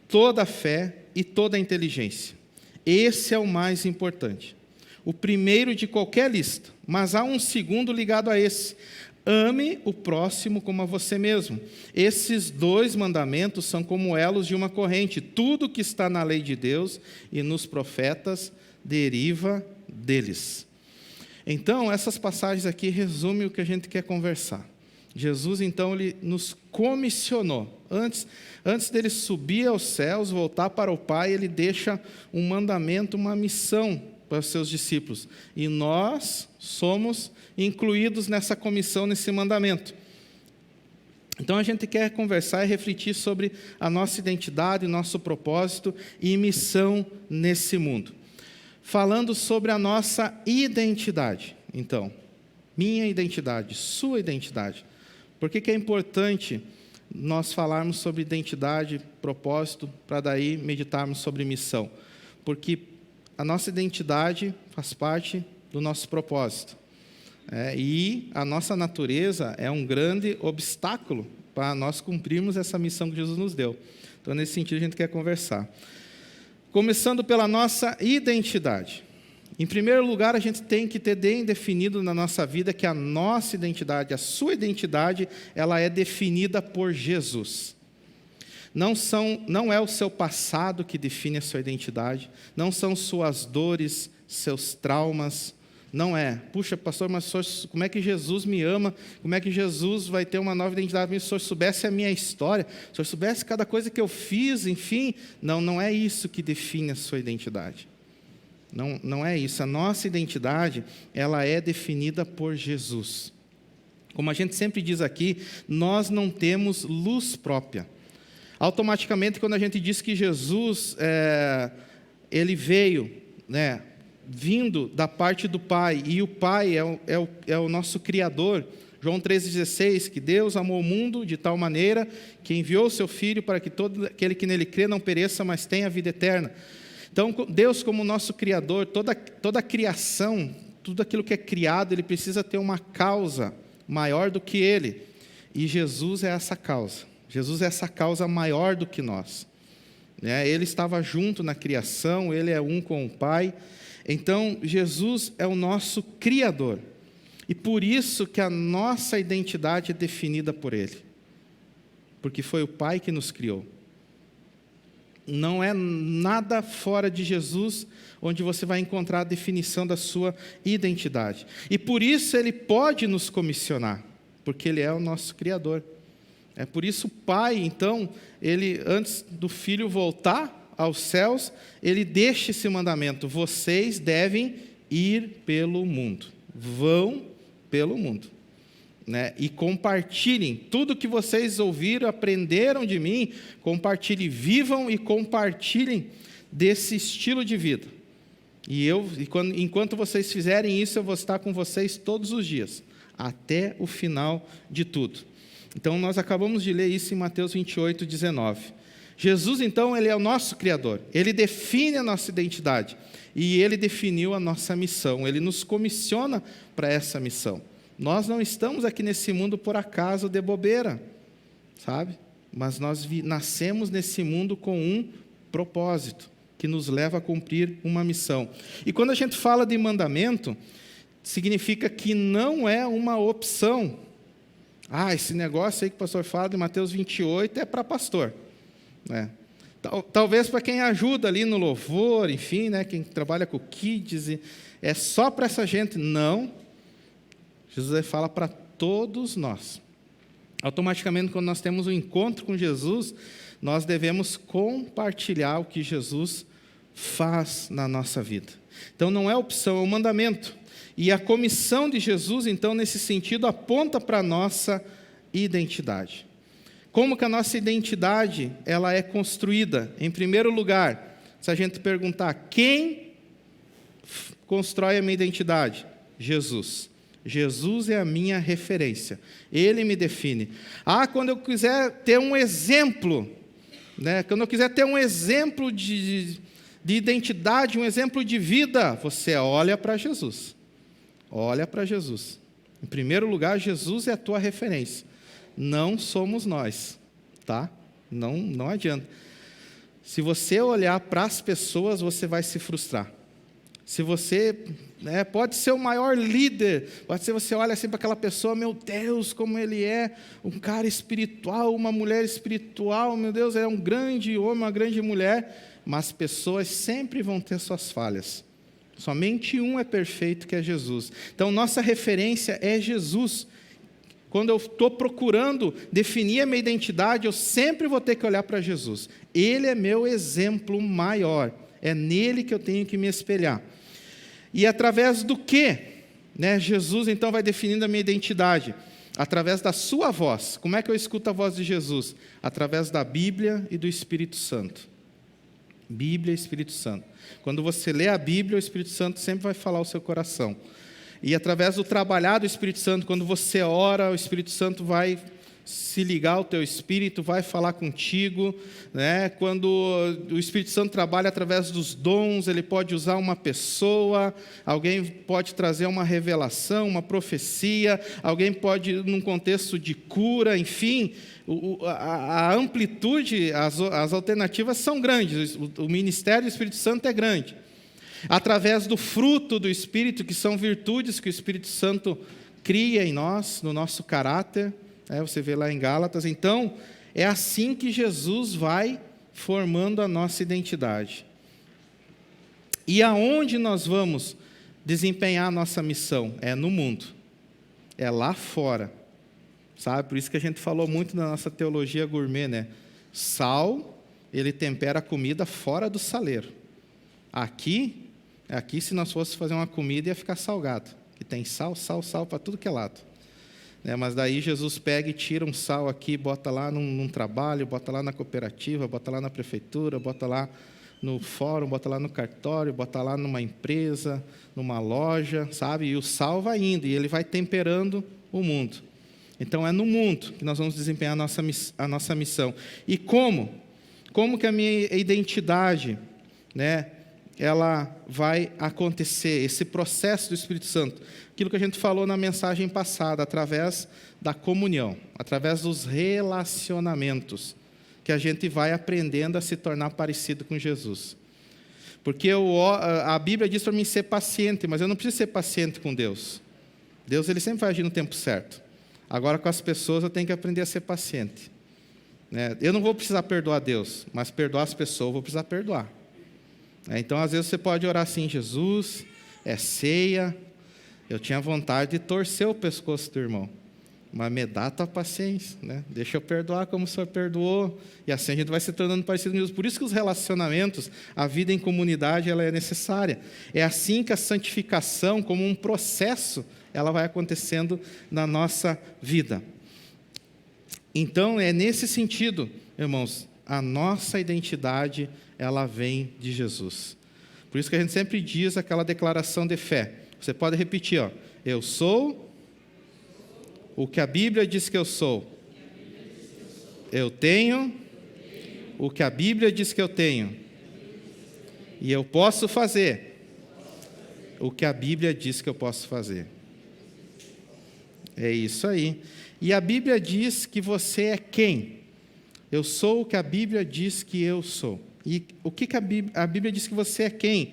toda a fé e toda a inteligência. Esse é o mais importante, o primeiro de qualquer lista, mas há um segundo ligado a esse: ame o próximo como a você mesmo. Esses dois mandamentos são como elos de uma corrente. Tudo que está na lei de Deus e nos profetas deriva deles. Então, essas passagens aqui resumem o que a gente quer conversar. Jesus, então, ele nos comissionou. Antes dele subir aos céus, voltar para o Pai, ele deixa um mandamento, uma missão para os seus discípulos. E nós somos incluídos nessa comissão, nesse mandamento. Então, a gente quer conversar e refletir sobre a nossa identidade, nosso propósito e missão nesse mundo. Falando sobre a nossa identidade, então. Minha identidade, sua identidade. Por que é importante nós falarmos sobre identidade, propósito, para daí meditarmos sobre missão? Porque a nossa identidade faz parte do nosso propósito. E a nossa natureza é um grande obstáculo para nós cumprirmos essa missão que Jesus nos deu. Então, nesse sentido, a gente quer conversar. Começando pela nossa identidade. Em primeiro lugar, a gente tem que ter bem definido na nossa vida que a nossa identidade, a sua identidade, ela é definida por Jesus. Não é o seu passado que define a sua identidade, não são suas dores, seus traumas, não é. Puxa, pastor, mas como é que Jesus me ama? Como é que Jesus vai ter uma nova identidade? Se o senhor soubesse a minha história, se o senhor soubesse cada coisa que eu fiz, enfim. Não é isso que define a sua identidade. Não é isso. A nossa identidade, ela é definida por Jesus. Como a gente sempre diz aqui, nós não temos luz própria. Automaticamente, quando a gente diz que Jesus, ele veio, vindo da parte do Pai, e o Pai é o nosso Criador. João 3,16, que Deus amou o mundo de tal maneira que enviou o seu Filho para que todo aquele que nele crê não pereça, mas tenha a vida eterna. Então, Deus como nosso Criador, toda a criação, tudo aquilo que é criado, ele precisa ter uma causa maior do que ele. E Jesus é essa causa. Jesus é essa causa maior do que nós. Ele estava junto na criação, ele é um com o Pai. Então, Jesus é o nosso Criador. E por isso que a nossa identidade é definida por ele. Porque foi o Pai que nos criou. Não é nada fora de Jesus onde você vai encontrar a definição da sua identidade. E por isso ele pode nos comissionar, porque ele é o nosso Criador. É por isso o Pai, então, ele, antes do Filho voltar aos céus, ele deixa esse mandamento: vocês devem ir pelo mundo. Vão pelo mundo. E compartilhem tudo que vocês ouviram, aprenderam de mim, compartilhem, vivam e compartilhem desse estilo de vida. Enquanto vocês fizerem isso, eu vou estar com vocês todos os dias, até o final de tudo. Então, nós acabamos de ler isso em Mateus 28, 19. Jesus, então, ele é o nosso Criador, ele define a nossa identidade, e ele definiu a nossa missão, ele nos comissiona para essa missão. Nós não estamos aqui nesse mundo por acaso de bobeira, sabe? Mas nós nascemos nesse mundo com um propósito, que nos leva a cumprir uma missão. E quando a gente fala de mandamento, significa que não é uma opção. Esse negócio aí que o pastor fala de Mateus 28 é para pastor. Talvez para quem ajuda ali no louvor, enfim, quem trabalha com kids, é só para essa gente. Não. Jesus fala para todos nós. Automaticamente, quando nós temos um encontro com Jesus, nós devemos compartilhar o que Jesus faz na nossa vida. Então, não é opção, é um mandamento. E a comissão de Jesus, então, nesse sentido, aponta para a nossa identidade. Como que a nossa identidade ela é construída? Em primeiro lugar, se a gente perguntar quem constrói a minha identidade? Jesus. Jesus é a minha referência. Ele me define. Quando eu quiser ter um exemplo, quando eu quiser ter um exemplo de identidade, um exemplo de vida, você olha para Jesus. Olha para Jesus. Em primeiro lugar, Jesus é a tua referência. Não somos nós, tá? Não adianta. Se você olhar para as pessoas, você vai se frustrar. Se você, pode ser o maior líder, pode ser você olha assim para aquela pessoa, meu Deus, como ele é um cara espiritual, uma mulher espiritual, meu Deus, é um grande homem, uma grande mulher, mas pessoas sempre vão ter suas falhas. Somente um é perfeito, que é Jesus. Então, nossa referência é Jesus. Quando eu estou procurando definir a minha identidade, eu sempre vou ter que olhar para Jesus. Ele é meu exemplo maior. É nele que eu tenho que me espelhar. E através do quê? Jesus, então, vai definindo a minha identidade. Através da sua voz. Como é que eu escuto a voz de Jesus? Através da Bíblia e do Espírito Santo. Bíblia e Espírito Santo. Quando você lê a Bíblia, o Espírito Santo sempre vai falar ao seu coração. E através do trabalhar do Espírito Santo, quando você ora, o Espírito Santo vai se ligar ao teu espírito, vai falar contigo, né? Quando o Espírito Santo trabalha através dos dons, ele pode usar uma pessoa, alguém pode trazer uma revelação, uma profecia, alguém pode, num contexto de cura, enfim, a amplitude, as alternativas são grandes, o ministério do Espírito Santo é grande. Através do fruto do Espírito, que são virtudes que o Espírito Santo cria em nós, no nosso caráter, você vê lá em Gálatas. Então, é assim que Jesus vai formando a nossa identidade. E aonde nós vamos desempenhar a nossa missão? É no mundo, é lá fora, sabe? Por isso que a gente falou muito na nossa teologia gourmet, né? Sal, ele tempera a comida fora do saleiro. Aqui se nós fôssemos fazer uma comida ia ficar salgado, que tem sal para tudo que é lado. Mas daí Jesus pega e tira um sal aqui, bota lá num trabalho, bota lá na cooperativa, bota lá na prefeitura, bota lá no fórum, bota lá no cartório, bota lá numa empresa, numa loja, sabe? E o sal vai indo, e ele vai temperando o mundo. Então, é no mundo que nós vamos desempenhar a nossa missão. E como? Como que a minha identidade, ela vai acontecer, esse processo do Espírito Santo? Aquilo que a gente falou na mensagem passada, através da comunhão, através dos relacionamentos, que a gente vai aprendendo a se tornar parecido com Jesus. Porque a Bíblia diz para mim ser paciente, mas eu não preciso ser paciente com Deus. Deus, ele sempre vai agir no tempo certo. Agora, com as pessoas, eu tenho que aprender a ser paciente. Eu não vou precisar perdoar Deus, mas perdoar as pessoas, eu vou precisar perdoar. Então, às vezes, você pode orar assim: Jesus, é ceia, eu tinha vontade de torcer o pescoço do irmão, mas me dá a tua paciência, deixa eu perdoar como o Senhor perdoou, e assim a gente vai se tornando parecido com Jesus. Por isso que os relacionamentos, a vida em comunidade, ela é necessária. É assim que a santificação, como um processo, ela vai acontecendo na nossa vida. Então, é nesse sentido, irmãos, a nossa identidade, ela vem de Jesus. Por isso que a gente sempre diz aquela declaração de fé. Você pode repetir, eu sou o que a Bíblia diz que eu sou. Eu tenho o que a Bíblia diz que eu tenho. E eu posso fazer o que a Bíblia diz que eu posso fazer. É isso aí. E a Bíblia diz que você é quem? Eu sou o que a Bíblia diz que eu sou. E o que a Bíblia diz que você é quem?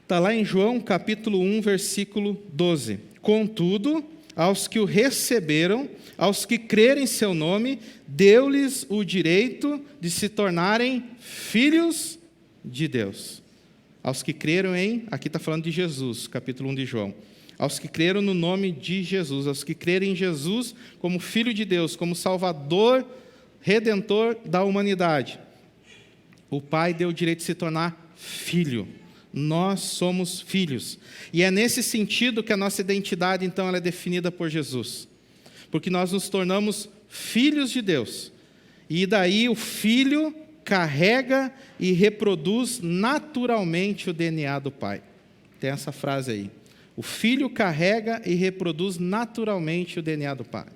Está lá em João, capítulo 1, versículo 12. Contudo, aos que o receberam, aos que crerem em seu nome, deu-lhes o direito de se tornarem filhos de Deus. Aos que creram aqui está falando de Jesus, capítulo 1 de João. Aos que creram no nome de Jesus, aos que crerem em Jesus como Filho de Deus, como Salvador, Redentor da humanidade. O Pai deu o direito de se tornar filho. Nós somos filhos. E é nesse sentido que a nossa identidade, então, ela é definida por Jesus. Porque nós nos tornamos filhos de Deus. E daí o filho carrega e reproduz naturalmente o DNA do Pai. Tem essa frase aí. O filho carrega e reproduz naturalmente o DNA do Pai.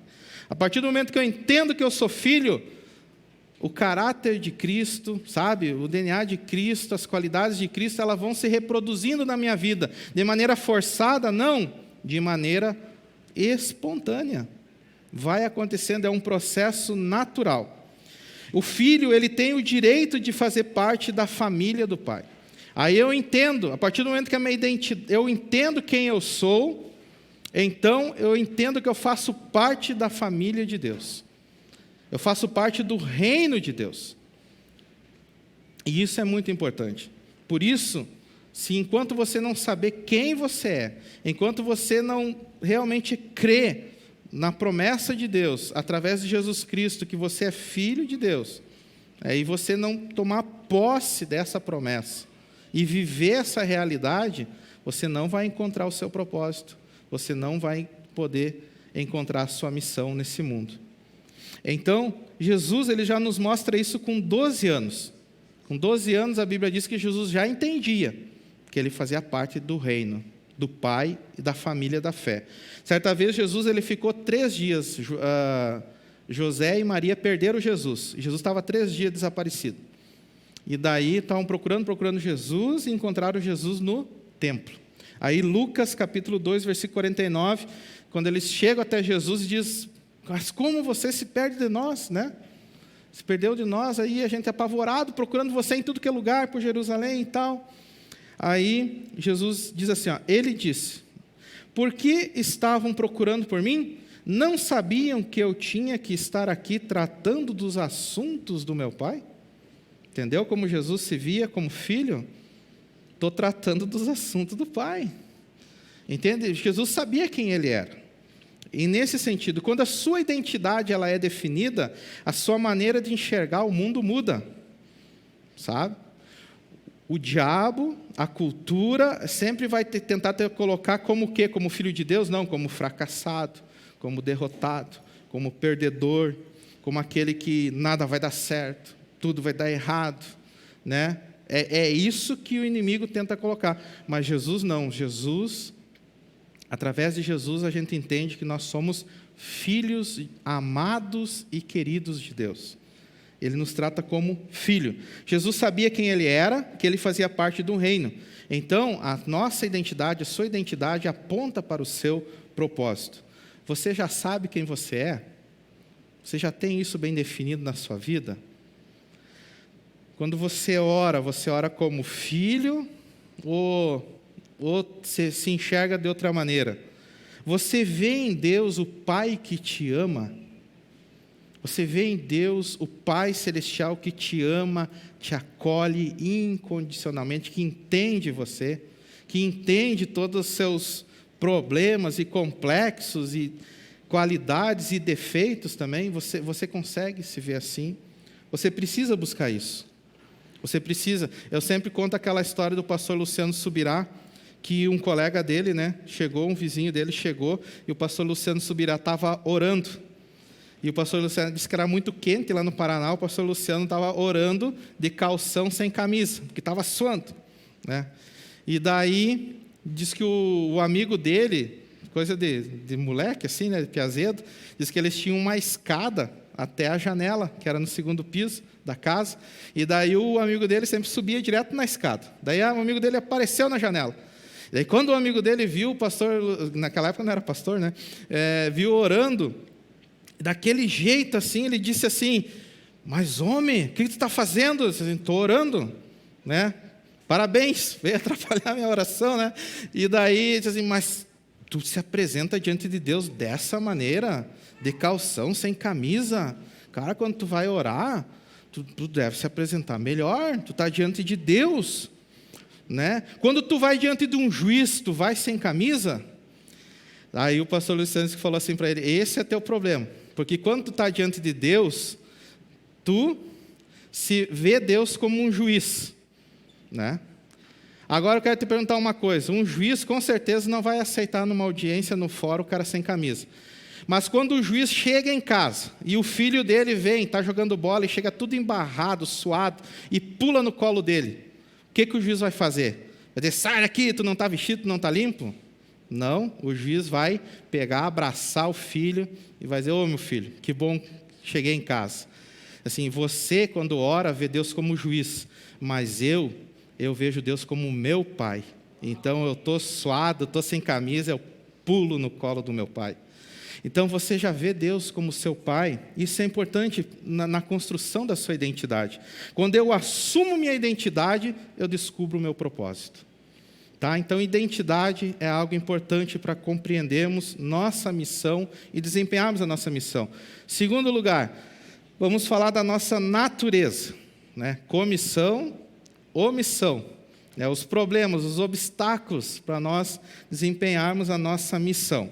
A partir do momento que eu entendo que eu sou filho, o caráter de Cristo, sabe? O DNA de Cristo, as qualidades de Cristo, elas vão se reproduzindo na minha vida. De maneira forçada, não. De maneira espontânea. Vai acontecendo, é um processo natural. O filho, ele tem o direito de fazer parte da família do Pai. Aí eu entendo, a partir do momento que a minha identidade, eu entendo quem eu sou, então eu entendo que eu faço parte da família de Deus. Eu faço parte do reino de Deus. E isso é muito importante. Por isso, se enquanto você não saber quem você é, enquanto você não realmente crê na promessa de Deus, através de Jesus Cristo, que você é filho de Deus, aí você não tomar posse dessa promessa e viver essa realidade, você não vai encontrar o seu propósito, você não vai poder encontrar a sua missão nesse mundo. Então, Jesus, ele já nos mostra isso com 12 anos. Com 12 anos, a Bíblia diz que Jesus já entendia que ele fazia parte do reino do Pai e da família da fé. Certa vez, Jesus ele ficou 3 dias, José e Maria perderam Jesus. Jesus estava 3 dias desaparecido. E daí estavam procurando Jesus e encontraram Jesus no templo. Aí Lucas, capítulo 2, versículo 49, quando eles chegam até Jesus e diz: mas como você se perde de nós, né? Se perdeu de nós, aí a gente é apavorado, procurando você em tudo que é lugar, por Jerusalém e tal. Aí Jesus diz assim, ele disse: por que estavam procurando por mim? Não sabiam que eu tinha que estar aqui tratando dos assuntos do meu Pai? Entendeu como Jesus se via como filho? Estou tratando dos assuntos do Pai. Entende? Jesus sabia quem ele era. E nesse sentido, quando a sua identidade ela é definida, a sua maneira de enxergar o mundo muda. Sabe? O diabo, a cultura, sempre vai tentar te colocar como o quê? Como filho de Deus? Não, como fracassado, como derrotado, como perdedor, como aquele que nada vai dar certo, tudo vai dar errado, né? É isso que o inimigo tenta colocar. Mas Jesus não. Jesus, através de Jesus, a gente entende que nós somos filhos amados e queridos de Deus. Ele nos trata como filho. Jesus sabia quem ele era, que ele fazia parte do reino. Então, a nossa identidade, a sua identidade, aponta para o seu propósito. Você já sabe quem você é? Você já tem isso bem definido na sua vida? Quando você ora como filho ou você se enxerga de outra maneira? Você vê em Deus o Pai que te ama? Você vê em Deus o Pai Celestial que te ama, te acolhe incondicionalmente, que entende você, que entende todos os seus problemas e complexos e qualidades e defeitos também? Você consegue se ver assim? Você precisa buscar isso. Você precisa. Eu sempre conto aquela história do pastor Luciano Subirá, que um colega dele, um vizinho dele chegou, e o pastor Luciano Subirá estava orando. E o pastor Luciano disse que era muito quente lá no Paraná, o pastor Luciano estava orando de calção sem camisa, porque estava suando, né? E daí, diz que o amigo dele, coisa de moleque assim, de piazedo, diz que eles tinham uma escada até a janela, que era no 2º piso da casa, e daí o amigo dele sempre subia direto na escada. Daí o amigo dele apareceu na janela. E daí quando o amigo dele viu o pastor, naquela época não era pastor, viu orando, daquele jeito assim, ele disse assim: mas homem, o que tu está fazendo? Estou orando, né? Parabéns, veio atrapalhar minha oração, né? E daí disse assim: mas tu se apresenta diante de Deus dessa maneira, de calção, sem camisa? Cara, quando tu vai orar, tu deve se apresentar melhor, tu está diante de Deus, né? Quando tu vai diante de um juiz, tu vai sem camisa? Aí o pastor Luciano falou assim para ele: esse é teu problema, porque quando tu está diante de Deus, tu se vê Deus como um juiz, né? Agora eu quero te perguntar uma coisa: um juiz com certeza não vai aceitar numa audiência no fórum o cara sem camisa. Mas quando o juiz chega em casa e o filho dele vem, está jogando bola e chega tudo embarrado, suado, e pula no colo dele, o que o juiz vai fazer? Vai dizer: sai daqui, tu não está vestido, tu não está limpo? Não, o juiz vai pegar, abraçar o filho e vai dizer: ô meu filho, que bom que cheguei em casa. Assim, você quando ora vê Deus como juiz, mas eu vejo Deus como meu pai. Então eu estou suado, estou sem camisa, eu pulo no colo do meu pai. Então você já vê Deus como seu pai. Isso é importante na construção da sua identidade. Quando eu assumo minha identidade, eu descubro o meu propósito. Tá? Então identidade é algo importante para compreendermos nossa missão e desempenharmos a nossa missão. Segundo lugar, vamos falar da nossa natureza, né? Comissão, omissão, né? Os problemas, os obstáculos para nós desempenharmos a nossa missão.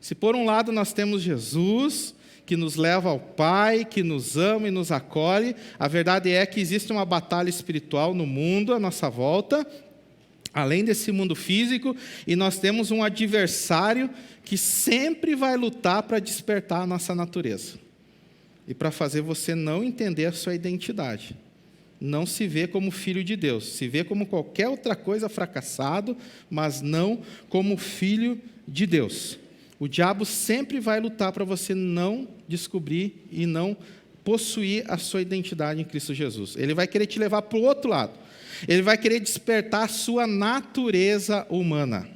Se por um lado nós temos Jesus, que nos leva ao Pai, que nos ama e nos acolhe, a verdade é que existe uma batalha espiritual no mundo à nossa volta, além desse mundo físico, e nós temos um adversário que sempre vai lutar para despertar a nossa natureza e para fazer você não entender a sua identidade. não se vê como filho de Deus. Se vê como qualquer outra coisa, fracassado, mas não como filho de Deus. O diabo sempre vai lutar para você não descobrir e não possuir a sua identidade em Cristo Jesus. Ele vai querer te levar para o outro lado. Ele vai querer despertar a sua natureza humana.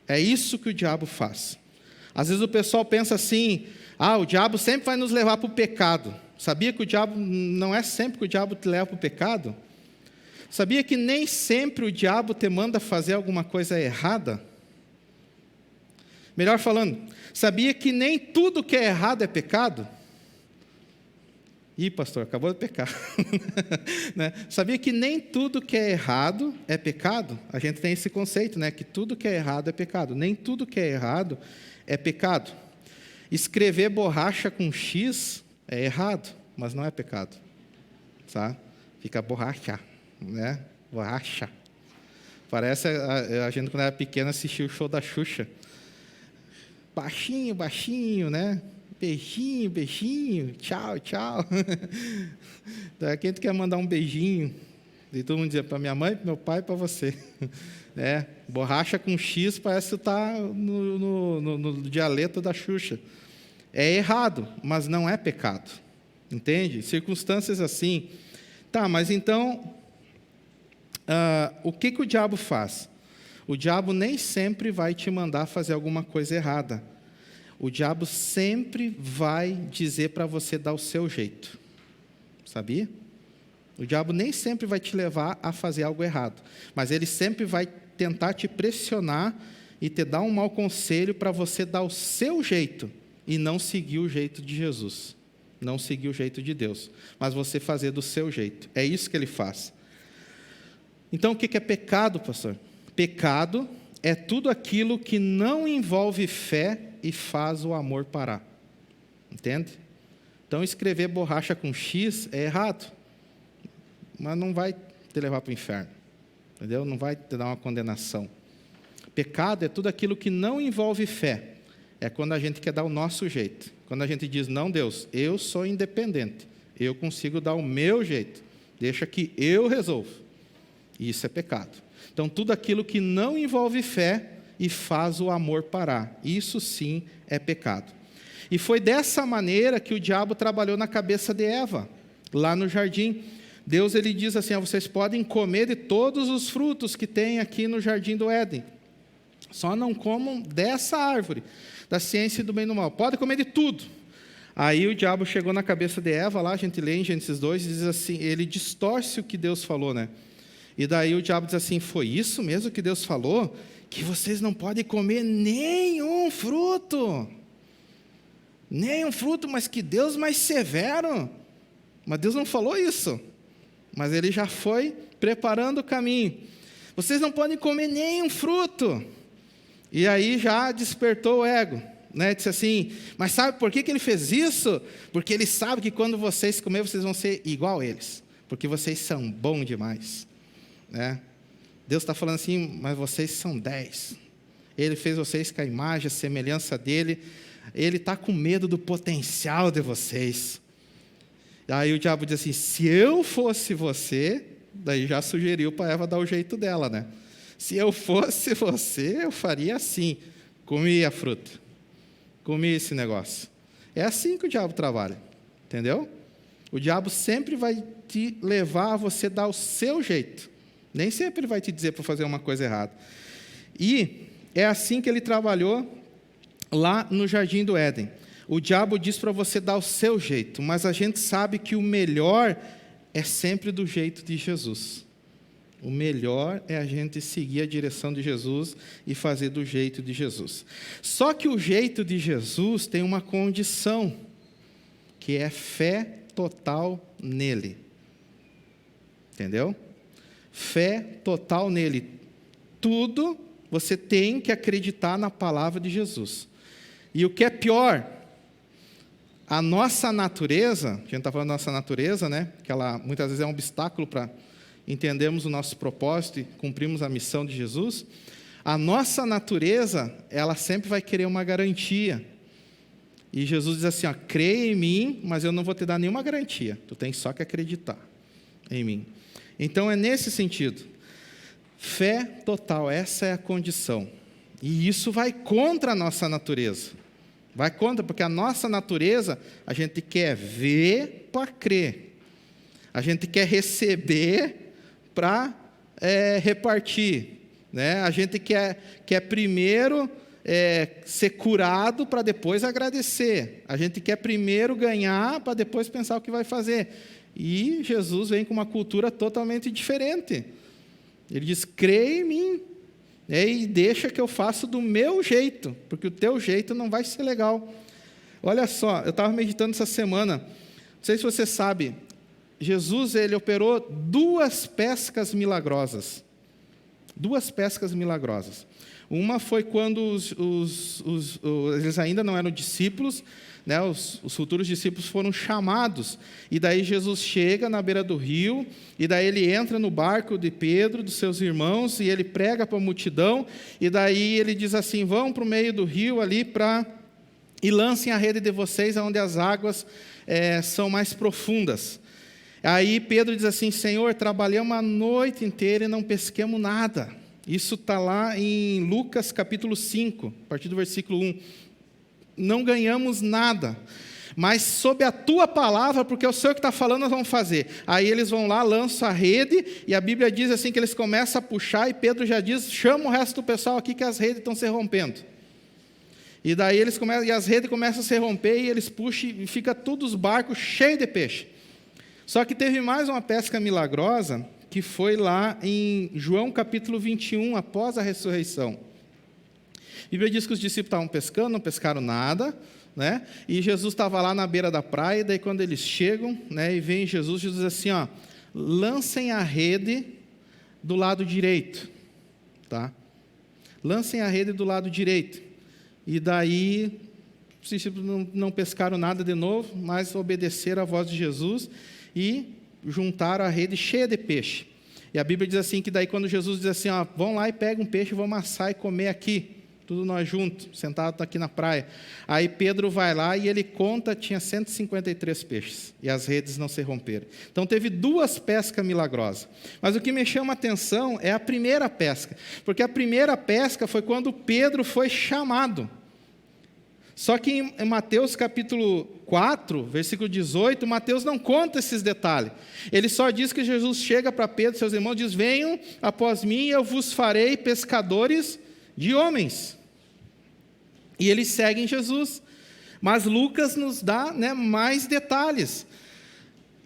É isso que o diabo faz. Às vezes o pessoal pensa assim, o diabo sempre vai nos levar para o pecado. Sabia que o diabo, não é sempre que o diabo te leva para o pecado? Sabia que nem sempre o diabo te manda fazer alguma coisa errada? Melhor falando, sabia que nem tudo que é errado é pecado? Ih, pastor, acabou de pecar. Né? Sabia que nem tudo que é errado é pecado? A gente tem esse conceito, né? Que tudo que é errado é pecado. Nem tudo que é errado é pecado. Escrever borracha com X é errado, mas não é pecado. Tá? Fica borracha, né? Borracha. Parece a gente, quando era pequena, assistia o show da Xuxa. Baixinho, baixinho, né? Beijinho, beijinho, tchau, tchau. Então, quem tu quer mandar um beijinho? E todo mundo dizia, para minha mãe, para meu pai, para você. Borracha com X parece que está no dialeto da Xuxa. É errado, mas não é pecado. Entende? Circunstâncias assim. Tá, mas então, o que o diabo faz? O diabo nem sempre vai te mandar fazer alguma coisa errada. O diabo sempre vai dizer para você dar o seu jeito. Sabia? O diabo nem sempre vai te levar a fazer algo errado. Mas ele sempre vai tentar te pressionar e te dar um mau conselho para você dar o seu jeito e não seguir o jeito de Jesus. Não seguir o jeito de Deus. Mas você fazer do seu jeito. É isso que ele faz. Então, o que é pecado, pastor? Pecado é tudo aquilo que não envolve fé e faz o amor parar. Entende? Então, escrever borracha com X é errado, mas não vai te levar para o inferno. Entendeu? Não vai te dar uma condenação. Pecado é tudo aquilo que não envolve fé. É quando a gente quer dar o nosso jeito. Quando a gente diz, não, Deus, eu sou independente. Eu consigo dar o meu jeito. Deixa que eu resolvo. Isso é pecado. Então, tudo aquilo que não envolve fé e faz o amor parar. Isso sim é pecado. E foi dessa maneira que o diabo trabalhou na cabeça de Eva, lá no jardim. Deus ele diz assim, vocês podem comer de todos os frutos que tem aqui no jardim do Éden. Só não comam dessa árvore, da ciência do bem e do mal. Podem comer de tudo. Aí o diabo chegou na cabeça de Eva, lá a gente lê em Gênesis 2, e diz assim, ele distorce o que Deus falou, né? E daí o diabo diz assim, foi isso mesmo que Deus falou? Que vocês não podem comer nenhum fruto. Nenhum fruto, mas que Deus mais severo. Mas Deus não falou isso. Mas ele já foi preparando o caminho. Vocês não podem comer nenhum fruto. E aí já despertou o ego. Né? Disse assim, mas sabe por que ele fez isso? Porque ele sabe que quando vocês comerem, vocês vão ser igual a eles. Porque vocês são bons demais. Né? Deus está falando assim, mas vocês são 10. Ele fez vocês com a imagem, a semelhança dele. Ele está com medo do potencial de vocês. Aí o diabo diz assim, se eu fosse você, daí já sugeriu para Eva dar o jeito dela, né? Se eu fosse você, eu faria assim, comia a fruta, comia esse negócio. É assim que o diabo trabalha, entendeu? O diabo sempre vai te levar a você dar o seu jeito. Nem sempre ele vai te dizer para fazer uma coisa errada. E é assim que ele trabalhou lá no Jardim do Éden. O diabo diz para você dar o seu jeito, mas a gente sabe que o melhor é sempre do jeito de Jesus. O melhor é a gente seguir a direção de Jesus e fazer do jeito de Jesus. Só que o jeito de Jesus tem uma condição, que é fé total nele. Entendeu? Fé total nele. Tudo você tem que acreditar na palavra de Jesus. E o que é pior, a nossa natureza, a gente está falando da nossa natureza, né? Que ela muitas vezes é um obstáculo para entendermos o nosso propósito e cumprirmos a missão de Jesus. A nossa natureza, ela sempre vai querer uma garantia. E Jesus diz assim, creia em mim, mas eu não vou te dar nenhuma garantia. Tu tens só que acreditar. em mim. Então é nesse sentido. Fé total, essa é a condição. E isso vai contra a nossa natureza. Vai contra, porque a nossa natureza, a gente quer ver para crer. A gente quer receber para repartir. Né? A gente quer primeiro ser curado para depois agradecer. A gente quer primeiro ganhar para depois pensar o que vai fazer. E Jesus vem com uma cultura totalmente diferente. Ele diz, crê em mim, e deixa que eu faça do meu jeito, porque o teu jeito não vai ser legal. Olha só, eu estava meditando essa semana, não sei se você sabe, Jesus ele operou 2 pescas milagrosas. 2 pescas milagrosas. Uma foi quando eles ainda não eram discípulos, né, os futuros discípulos foram chamados, e daí Jesus chega na beira do rio, e daí ele entra no barco de Pedro, dos seus irmãos, e ele prega para a multidão, e daí ele diz assim, vão para o meio do rio ali e lancem a rede de vocês onde as águas são mais profundas. Aí Pedro diz assim, Senhor, trabalhamos a noite inteira e não pesquemos nada. Isso está lá em Lucas capítulo 5, a partir do versículo 1. Não ganhamos nada, mas sob a tua palavra, porque é o Senhor que está falando, nós vamos fazer. Aí eles vão lá, lançam a rede, e a Bíblia diz assim que eles começam a puxar, e Pedro já diz, chama o resto do pessoal aqui que as redes estão se rompendo. E daí e as redes começam a se romper, e eles puxam, e fica todos os barcos cheios de peixe. Só que teve mais uma pesca milagrosa, que foi lá em João capítulo 21, após a ressurreição. A Bíblia diz que os discípulos estavam pescando, não pescaram nada, né? E Jesus estava lá na beira da praia, e daí quando eles chegam, né, e vem Jesus diz assim, ó, lancem a rede do lado direito, tá? Lancem a rede do lado direito. E daí os discípulos não pescaram nada de novo, mas obedeceram à voz de Jesus e juntaram a rede cheia de peixe. E a Bíblia diz assim, que daí quando Jesus diz assim, ó, vão lá e pegam um peixe, vão amassar e comer aqui, tudo nós juntos, sentados aqui na praia. Aí Pedro vai lá e ele conta, tinha 153 peixes, e as redes não se romperam. Então teve 2 pescas milagrosas. Mas o que me chama a atenção é a primeira pesca, porque a primeira pesca foi quando Pedro foi chamado. Só que em Mateus capítulo 4, versículo 18, Mateus não conta esses detalhes. Ele só diz que Jesus chega para Pedro e seus irmãos, diz, venham após mim e eu vos farei pescadores de homens. E eles seguem Jesus. Mas Lucas nos dá, né, mais detalhes.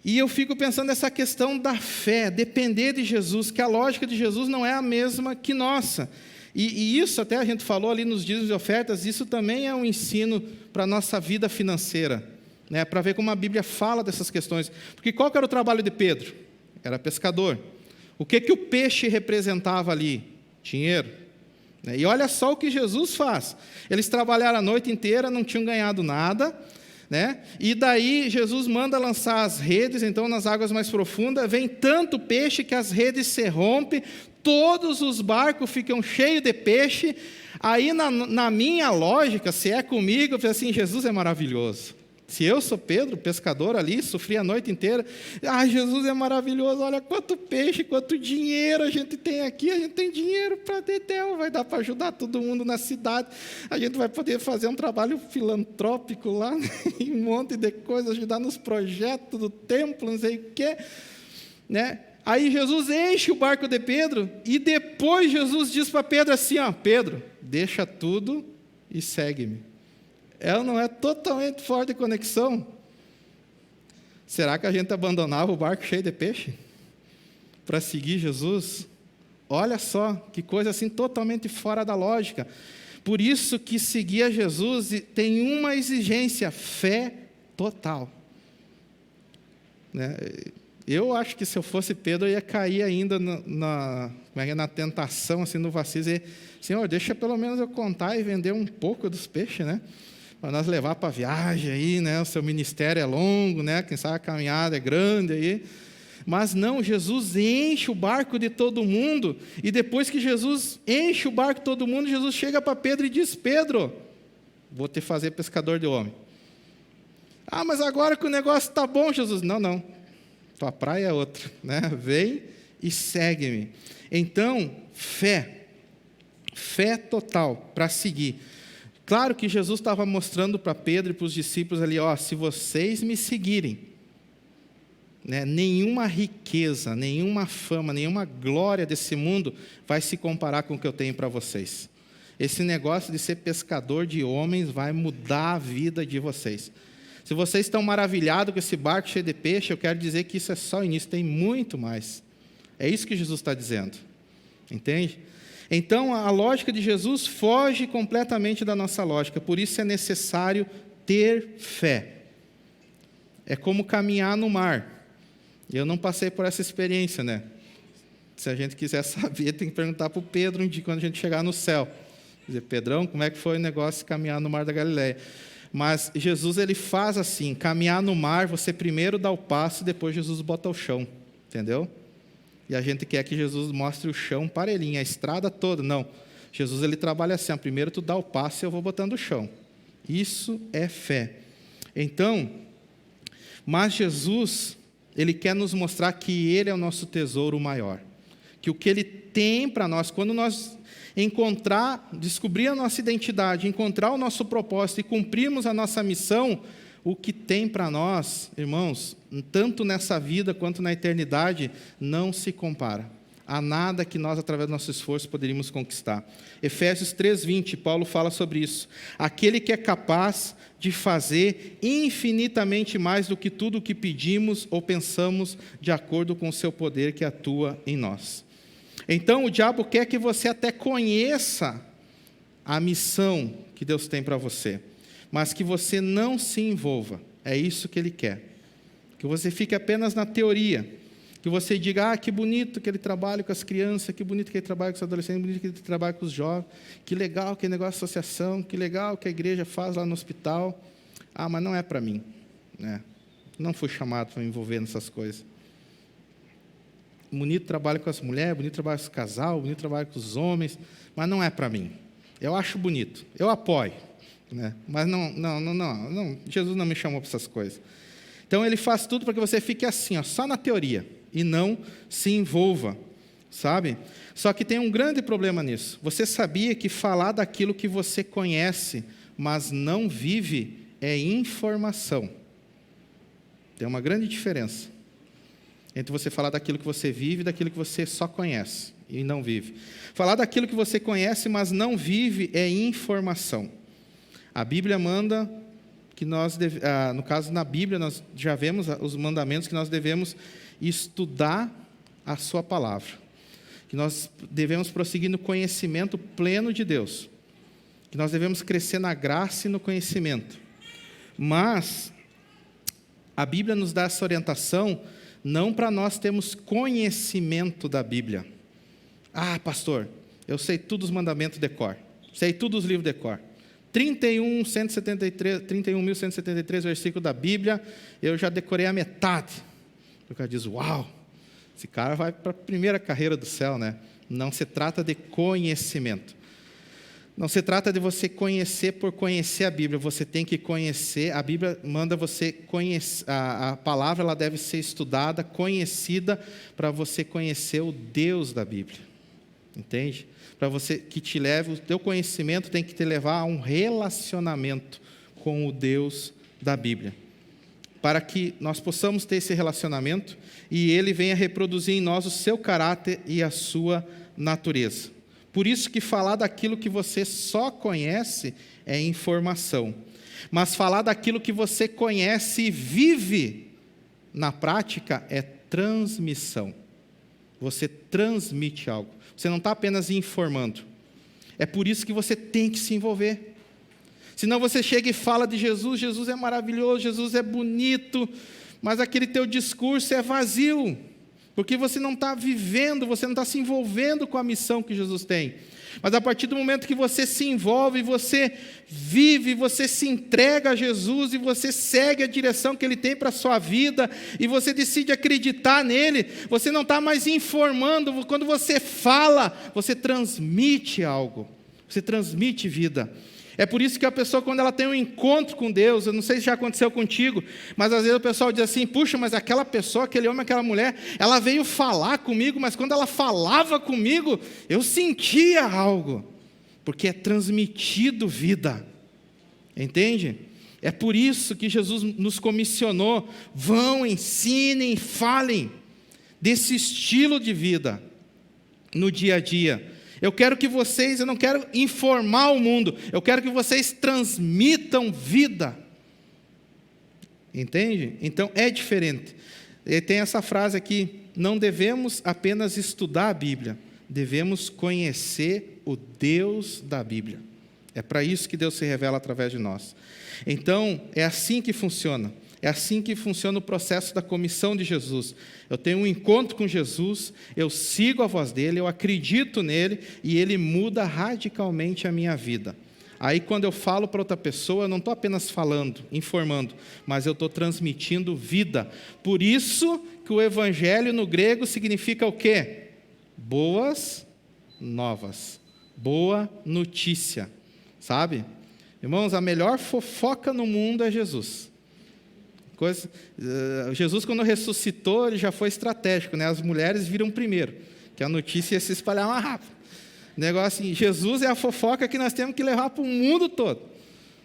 E eu fico pensando nessa questão da fé, depender de Jesus, que a lógica de Jesus não é a mesma que nossa. E isso, até a gente falou ali nos dízimos e ofertas, isso também é um ensino para a nossa vida financeira, né? Para ver como a Bíblia fala dessas questões. Porque qual que era o trabalho de Pedro? Era pescador. O que o peixe representava ali? Dinheiro. E olha só o que Jesus faz. Eles trabalharam a noite inteira, não tinham ganhado nada, né? E daí Jesus manda lançar as redes, então nas águas mais profundas, vem tanto peixe que as redes se rompem, todos os barcos ficam cheios de peixe. Aí na minha lógica, se é comigo, eu penso assim, Jesus é maravilhoso. Se eu sou Pedro, pescador ali, sofri a noite inteira, Jesus é maravilhoso, olha quanto peixe, quanto dinheiro a gente tem aqui, a gente tem dinheiro para dedéu, vai dar para ajudar todo mundo na cidade, a gente vai poder fazer um trabalho filantrópico lá, um monte de coisa, ajudar nos projetos do templo, não sei o quê, né? Aí Jesus enche o barco de Pedro, e depois Jesus diz para Pedro assim, ó, Pedro, deixa tudo e segue-me. Ela não é totalmente fora de conexão? Será que a gente abandonava o barco cheio de peixe para seguir Jesus? Olha só, que coisa assim totalmente fora da lógica. Por isso que seguir a Jesus tem uma exigência, fé total. Né? Eu acho que se eu fosse Pedro, eu ia cair ainda na tentação, assim, no vacilo, e Senhor, deixa pelo menos eu contar e vender um pouco dos peixes, né? Para nós levar para a viagem aí, né? O seu ministério é longo, né? Quem sabe a caminhada é grande aí. Mas não, Jesus enche o barco de todo mundo, e depois que Jesus enche o barco de todo mundo, Jesus chega para Pedro e diz, Pedro, vou te fazer pescador de homem. Mas agora que o negócio está bom, Jesus, não. tua praia é outra, né? Vem e segue-me. Então, fé total para seguir. Claro que Jesus estava mostrando para Pedro e para os discípulos ali, se vocês me seguirem, né, nenhuma riqueza, nenhuma fama, nenhuma glória desse mundo vai se comparar com o que eu tenho para vocês. Esse negócio de ser pescador de homens vai mudar a vida de vocês. Se vocês estão maravilhados com esse barco cheio de peixe, eu quero dizer que isso é só o início, tem muito mais. É isso que Jesus está dizendo. Entende? Então, a lógica de Jesus foge completamente da nossa lógica, por isso é necessário ter fé. É como caminhar no mar. Eu não passei por essa experiência, né? Se a gente quiser saber, tem que perguntar para o Pedro um dia, quando a gente chegar no céu. Dizer, Pedrão, como é que foi o negócio de caminhar no mar da Galileia? Mas Jesus, ele faz assim, caminhar no mar, você primeiro dá o passo, depois Jesus bota o chão, entendeu? E a gente quer que Jesus mostre o chão parelhinho, a estrada toda. Não, Jesus, ele trabalha assim, primeiro tu dá o passo e eu vou botando o chão. Isso é fé. Então, mas Jesus, ele quer nos mostrar que ele é o nosso tesouro maior. Que o que ele tem para nós, quando nós descobrir a nossa identidade, encontrar o nosso propósito e cumprirmos a nossa missão, o que tem para nós, irmãos, tanto nessa vida quanto na eternidade, não se compara a nada que nós, através do nosso esforço, poderíamos conquistar. Efésios 3:20, Paulo fala sobre isso. Aquele que é capaz de fazer infinitamente mais do que tudo o que pedimos ou pensamos, de acordo com o seu poder que atua em nós. Então, o diabo quer que você até conheça a missão que Deus tem para você, mas que você não se envolva. É isso que ele quer. Que você fique apenas na teoria. Que você diga, que bonito que ele trabalha com as crianças, que bonito que ele trabalha com os adolescentes, que bonito que ele trabalha com os jovens, que legal que é negócio de associação, que legal que a igreja faz lá no hospital. Mas não é para mim, né? Não fui chamado para me envolver nessas coisas. Bonito trabalho com as mulheres, bonito trabalho com os casal, bonito trabalho com os homens, mas não é para mim. Eu acho bonito, eu apoio, né? Mas não, Jesus não me chamou para essas coisas. Então, ele faz tudo para que você fique assim, só na teoria, e não se envolva, sabe? Só que tem um grande problema nisso. Você sabia que falar daquilo que você conhece, mas não vive, é informação. Tem uma grande diferença entre você falar daquilo que você vive e daquilo que você só conhece e não vive. Falar daquilo que você conhece, mas não vive, é informação. A Bíblia manda que nós, no caso na Bíblia, nós já vemos os mandamentos que nós devemos estudar a sua palavra, que nós devemos prosseguir no conhecimento pleno de Deus, que nós devemos crescer na graça e no conhecimento. Mas a Bíblia nos dá essa orientação não para nós termos conhecimento da Bíblia. Pastor, eu sei todos os mandamentos de cor, sei todos os livros de cor. 31.173 versículos da Bíblia, eu já decorei a metade. O cara diz, uau, esse cara vai para a primeira carreira do céu, né? Não se trata de conhecimento. Não se trata de você conhecer por conhecer a Bíblia, você tem que conhecer, a Bíblia manda você conhecer, a palavra ela deve ser estudada, conhecida, para você conhecer o Deus da Bíblia, entende? Para você que te leve, o teu conhecimento tem que te levar a um relacionamento com o Deus da Bíblia, para que nós possamos ter esse relacionamento e Ele venha reproduzir em nós o seu caráter e a sua natureza. Por isso que falar daquilo que você só conhece é informação. Mas falar daquilo que você conhece e vive na prática é transmissão. Você transmite algo. Você não está apenas informando. É por isso que você tem que se envolver. Senão você chega e fala de Jesus, Jesus é maravilhoso, Jesus é bonito, mas aquele teu discurso é vazio. Porque você não está vivendo, você não está se envolvendo com a missão que Jesus tem. Mas a partir do momento que você se envolve, você vive, você se entrega a Jesus e você segue a direção que Ele tem para a sua vida e você decide acreditar nele, você não está mais informando. Quando você fala, você transmite algo, você transmite vida. É por isso que a pessoa, quando ela tem um encontro com Deus, eu não sei se já aconteceu contigo, mas às vezes o pessoal diz assim, puxa, mas aquela pessoa, aquele homem, aquela mulher, ela veio falar comigo, mas quando ela falava comigo, eu sentia algo, porque é transmitido vida, entende? É por isso que Jesus nos comissionou, vão, ensinem, falem desse estilo de vida no dia a dia. Eu não quero informar o mundo, eu quero que vocês transmitam vida. Entende? Então é diferente. E tem essa frase aqui, não devemos apenas estudar a Bíblia, devemos conhecer o Deus da Bíblia. É para isso que Deus se revela através de nós. Então, é assim que funciona. É assim que funciona o processo da comissão de Jesus. Eu tenho um encontro com Jesus, eu sigo a voz dele, eu acredito nele e ele muda radicalmente a minha vida. Aí, quando eu falo para outra pessoa, eu não estou apenas falando, informando, mas eu estou transmitindo vida. Por isso que o evangelho no grego significa o quê? Boas novas, boa notícia, sabe? Irmãos, a melhor fofoca no mundo é Jesus. Jesus, quando ressuscitou, ele já foi estratégico, né? As mulheres viram primeiro, que a notícia ia se espalhar mais rápido. Negócio assim, Jesus é a fofoca que nós temos que levar para o mundo todo.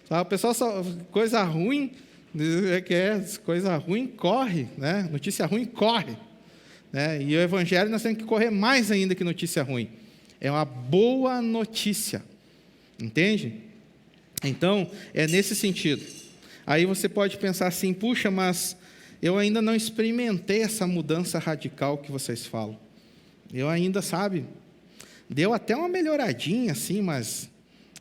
Sabe? O pessoal só, coisa ruim corre, né? Notícia ruim corre, né? E o evangelho nós temos que correr mais ainda que notícia ruim. É uma boa notícia, entende? Então, é nesse sentido. Aí você pode pensar assim, puxa, mas eu ainda não experimentei essa mudança radical que vocês falam. Eu ainda, sabe, deu até uma melhoradinha assim, mas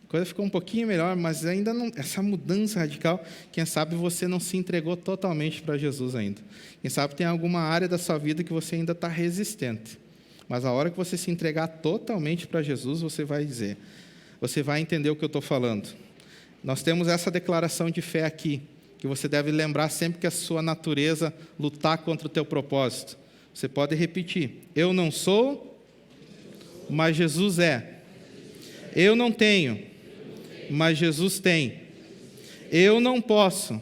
a coisa ficou um pouquinho melhor, mas ainda não, essa mudança radical, quem sabe você não se entregou totalmente para Jesus ainda. Quem sabe tem alguma área da sua vida que você ainda está resistente. Mas a hora que você se entregar totalmente para Jesus, você vai entender o que eu estou falando. Nós temos essa declaração de fé aqui, que você deve lembrar sempre que a sua natureza lutar contra o teu propósito. Você pode repetir, eu não sou, mas Jesus é. Eu não tenho, mas Jesus tem. Eu não posso,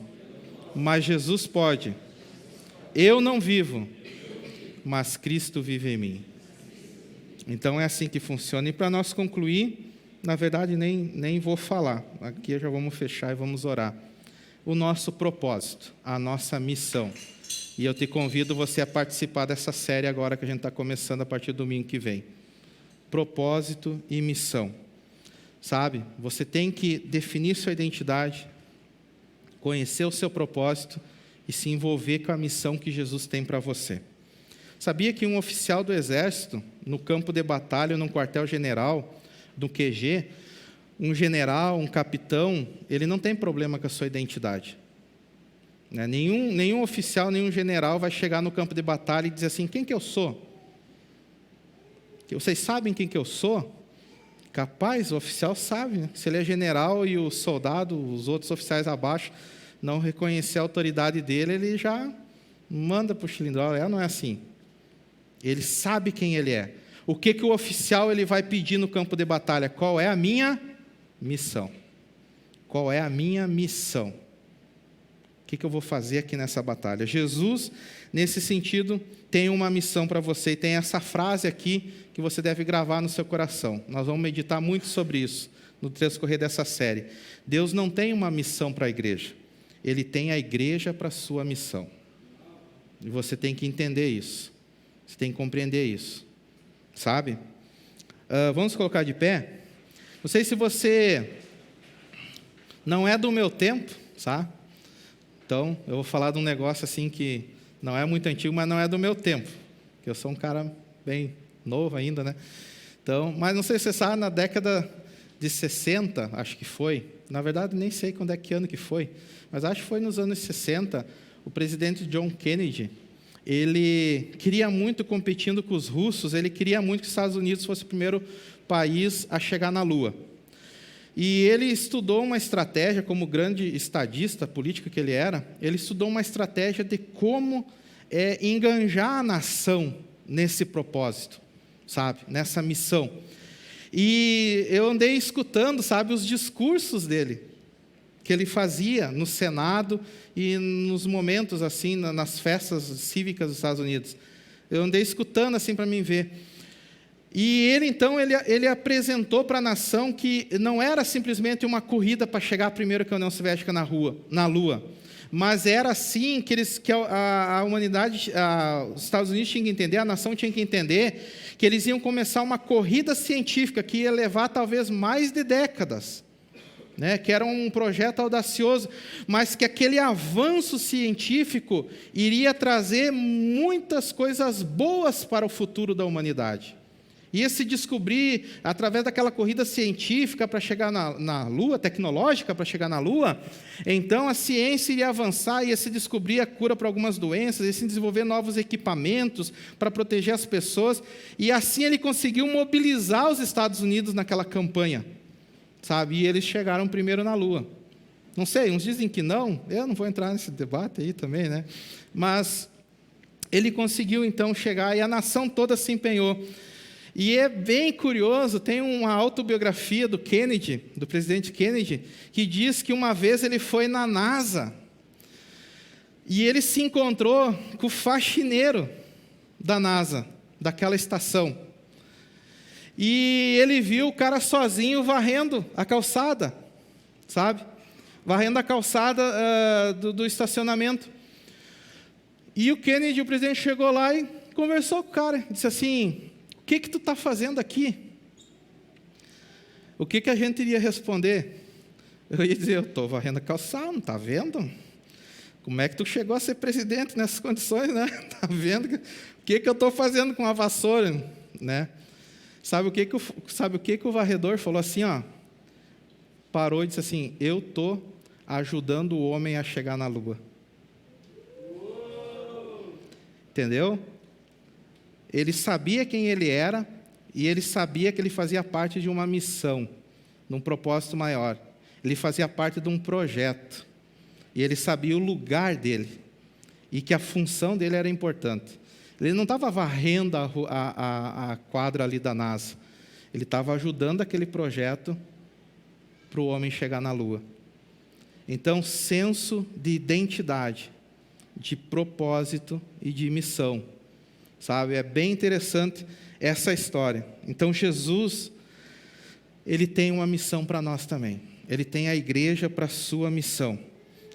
mas Jesus pode. Eu não vivo, mas Cristo vive em mim. Então é assim que funciona. E para nós concluir, na verdade, nem vou falar. Aqui já vamos fechar e vamos orar. O nosso propósito, a nossa missão. E eu te convido você a participar dessa série agora que a gente está começando a partir do domingo que vem. Propósito e missão. Sabe? Você tem que definir sua identidade, conhecer o seu propósito e se envolver com a missão que Jesus tem para você. Sabia que um oficial do Exército, no campo de batalha, num quartel-general, do QG, um general, um capitão, ele não tem problema com a sua identidade. Né? Nenhum oficial, nenhum general vai chegar no campo de batalha e dizer assim, quem que eu sou? Vocês sabem quem que eu sou? Capaz, o oficial sabe. Né? Se ele é general e o soldado, os outros oficiais abaixo, não reconhecer a autoridade dele, ele já manda para o cilindro. Não é assim. Ele sabe quem ele é. O que o oficial ele vai pedir no campo de batalha? Qual é a minha missão? Qual é a minha missão? O que eu vou fazer aqui nessa batalha? Jesus, nesse sentido, tem uma missão para você. E tem essa frase aqui que você deve gravar no seu coração. Nós vamos meditar muito sobre isso no transcorrer dessa série. Deus não tem uma missão para a igreja. Ele tem a igreja para a sua missão. E você tem que entender isso. Você tem que compreender isso. Sabe? Vamos colocar de pé? Não sei se você não é do meu tempo, sabe? Então, eu vou falar de um negócio assim que não é muito antigo, mas não é do meu tempo. Porque eu sou um cara bem novo ainda, né? Então, mas não sei se você sabe, na década de 60, acho que foi, na verdade nem sei quando é que ano que foi, mas acho que foi nos anos 60, o presidente John Kennedy, ele queria muito, competindo com os russos, ele queria muito que os Estados Unidos fosse o primeiro país a chegar na Lua. E ele estudou uma estratégia, como grande estadista político que ele era, ele estudou uma estratégia de como enganjar a nação nesse propósito, sabe, nessa missão. E eu andei escutando, sabe, os discursos dele, que ele fazia no Senado e nos momentos, assim, nas festas cívicas dos Estados Unidos. Eu andei escutando, assim, para mim ver. E ele, então, ele apresentou para a nação que não era simplesmente uma corrida para chegar primeiro que a União Soviética na Lua, mas era assim que a humanidade, os Estados Unidos tinham que entender, a nação tinha que entender que eles iam começar uma corrida científica que ia levar talvez mais de décadas, né? Que era um projeto audacioso, mas que aquele avanço científico iria trazer muitas coisas boas para o futuro da humanidade. Ia se descobrir, através daquela corrida científica para chegar na Lua, tecnológica para chegar na Lua, então a ciência iria avançar, ia se descobrir a cura para algumas doenças, ia se desenvolver novos equipamentos para proteger as pessoas, e assim ele conseguiu mobilizar os Estados Unidos naquela campanha, sabe? E eles chegaram primeiro na Lua. Não sei, uns dizem que não, eu não vou entrar nesse debate aí também, né? Mas ele conseguiu então chegar e a nação toda se empenhou. E é bem curioso, tem uma autobiografia do Kennedy, do presidente Kennedy, que diz que uma vez ele foi na NASA e ele se encontrou com o faxineiro da NASA, daquela estação. E ele viu o cara sozinho varrendo a calçada, sabe? Varrendo a calçada do estacionamento. E o Kennedy, o presidente, chegou lá e conversou com o cara, disse assim: o que tu está fazendo aqui? O que a gente iria responder? Eu ia dizer: eu estou varrendo a calçada, não está vendo? Como é que tu chegou a ser presidente nessas condições, né? Está vendo? O que eu estou fazendo com a vassoura, né? Sabe o que o varredor falou assim, ó? Parou e disse assim: eu estou ajudando o homem a chegar na Lua. Entendeu? Ele sabia quem ele era e ele sabia que ele fazia parte de uma missão, de um propósito maior. Ele fazia parte de um projeto e ele sabia o lugar dele e que a função dele era importante. Ele não estava varrendo a quadra ali da NASA, ele estava ajudando aquele projeto para o homem chegar na Lua. Então, senso de identidade, de propósito e de missão. Sabe, é bem interessante essa história. Então, Jesus, ele tem uma missão para nós também. Ele tem a igreja para a sua missão.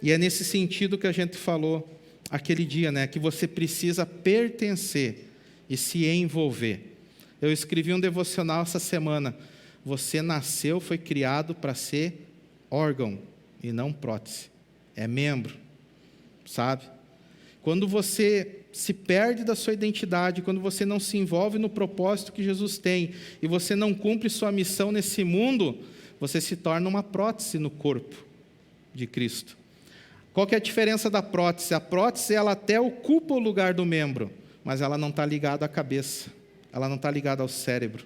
E é nesse sentido que a gente falou aquele dia, né? Que você precisa pertencer e se envolver. Eu escrevi um devocional essa semana. Você nasceu, foi criado para ser órgão e não prótese. É membro, sabe? Quando você se perde da sua identidade, quando você não se envolve no propósito que Jesus tem, e você não cumpre sua missão nesse mundo, você se torna uma prótese no corpo de Cristo. Qual que é a diferença da prótese? A prótese, ela até ocupa o lugar do membro, mas ela não está ligada à cabeça, ela não está ligada ao cérebro.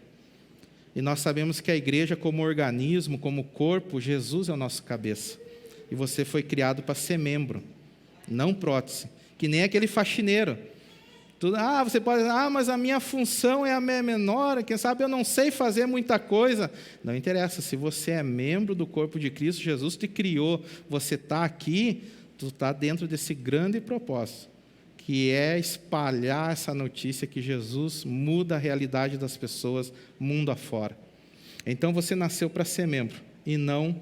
E nós sabemos que a igreja, como organismo, como corpo, Jesus é o nosso cabeça. E você foi criado para ser membro, não prótese. Que nem aquele faxineiro. Você pode dizer: mas a minha função é a menor, quem sabe eu não sei fazer muita coisa. Não interessa, se você é membro do corpo de Cristo, Jesus te criou, você está aqui, tu está dentro desse grande propósito, que é espalhar essa notícia que Jesus muda a realidade das pessoas mundo afora. Então você nasceu para ser membro e não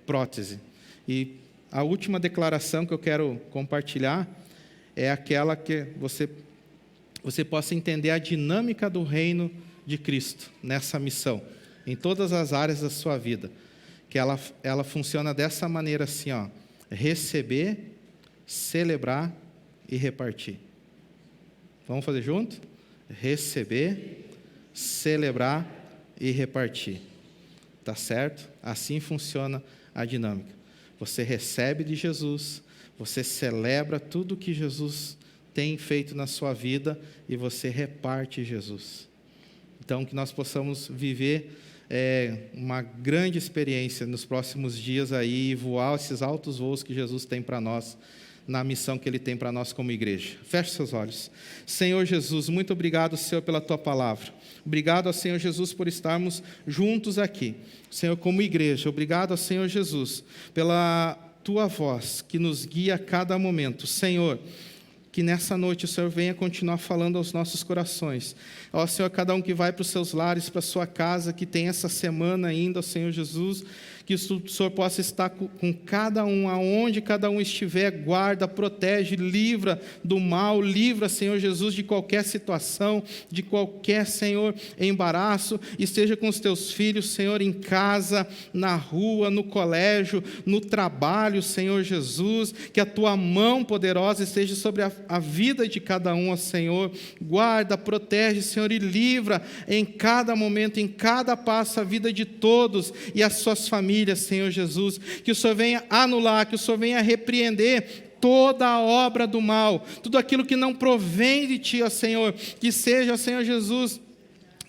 prótese. E a última declaração que eu quero compartilhar é aquela que você possa entender a dinâmica do reino de Cristo nessa missão, em todas as áreas da sua vida, que ela funciona dessa maneira assim, ó: receber, celebrar e repartir. Vamos fazer junto? Receber, celebrar e repartir. Tá certo? Assim funciona a dinâmica. Você recebe de Jesus, você celebra tudo que Jesus tem feito na sua vida e você reparte Jesus. Então, que nós possamos viver uma grande experiência nos próximos dias aí e voar esses altos voos que Jesus tem para nós na missão que Ele tem para nós como igreja. Feche seus olhos. Senhor Jesus, muito obrigado, Senhor, pela Tua palavra. Obrigado ao Senhor Jesus por estarmos juntos aqui, Senhor, como igreja. Obrigado ao Senhor Jesus pela Tua voz que nos guia a cada momento. Senhor, que nessa noite o Senhor venha continuar falando aos nossos corações. Ó Senhor, cada um que vai para os seus lares, para a sua casa, que tem essa semana ainda, ó Senhor Jesus, que o Senhor possa estar com cada um, aonde cada um estiver, guarda, protege, livra do mal, livra, Senhor Jesus, de qualquer situação, de qualquer, Senhor, embaraço, esteja com os teus filhos, Senhor, em casa, na rua, no colégio, no trabalho, Senhor Jesus, que a tua mão poderosa esteja sobre a vida de cada um, ó Senhor, guarda, protege, Senhor, e livra em cada momento, em cada passo, a vida de todos e as suas famílias, Senhor Jesus, que o Senhor venha anular, que o Senhor venha repreender toda a obra do mal, tudo aquilo que não provém de Ti, ó Senhor, que seja, Senhor Jesus,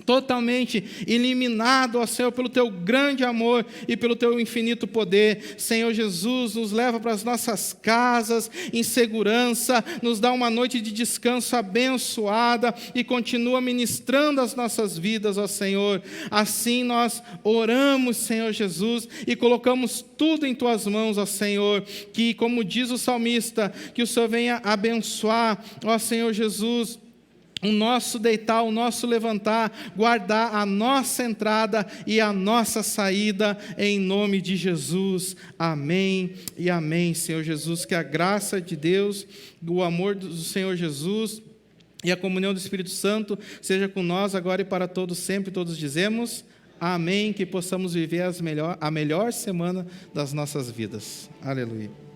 totalmente eliminado, ó Senhor, pelo Teu grande amor e pelo Teu infinito poder. Senhor Jesus, nos leva para as nossas casas em segurança, nos dá uma noite de descanso abençoada e continua ministrando as nossas vidas, ó Senhor. Assim nós oramos, Senhor Jesus, e colocamos tudo em Tuas mãos, ó Senhor, que, como diz o salmista, que o Senhor venha abençoar, ó Senhor Jesus, o nosso deitar, o nosso levantar, guardar a nossa entrada e a nossa saída, em nome de Jesus. Amém e amém, Senhor Jesus. Que a graça de Deus, o amor do Senhor Jesus e a comunhão do Espírito Santo seja com nós agora e para todos sempre. Todos dizemos amém, que possamos viver a melhor semana das nossas vidas. Aleluia.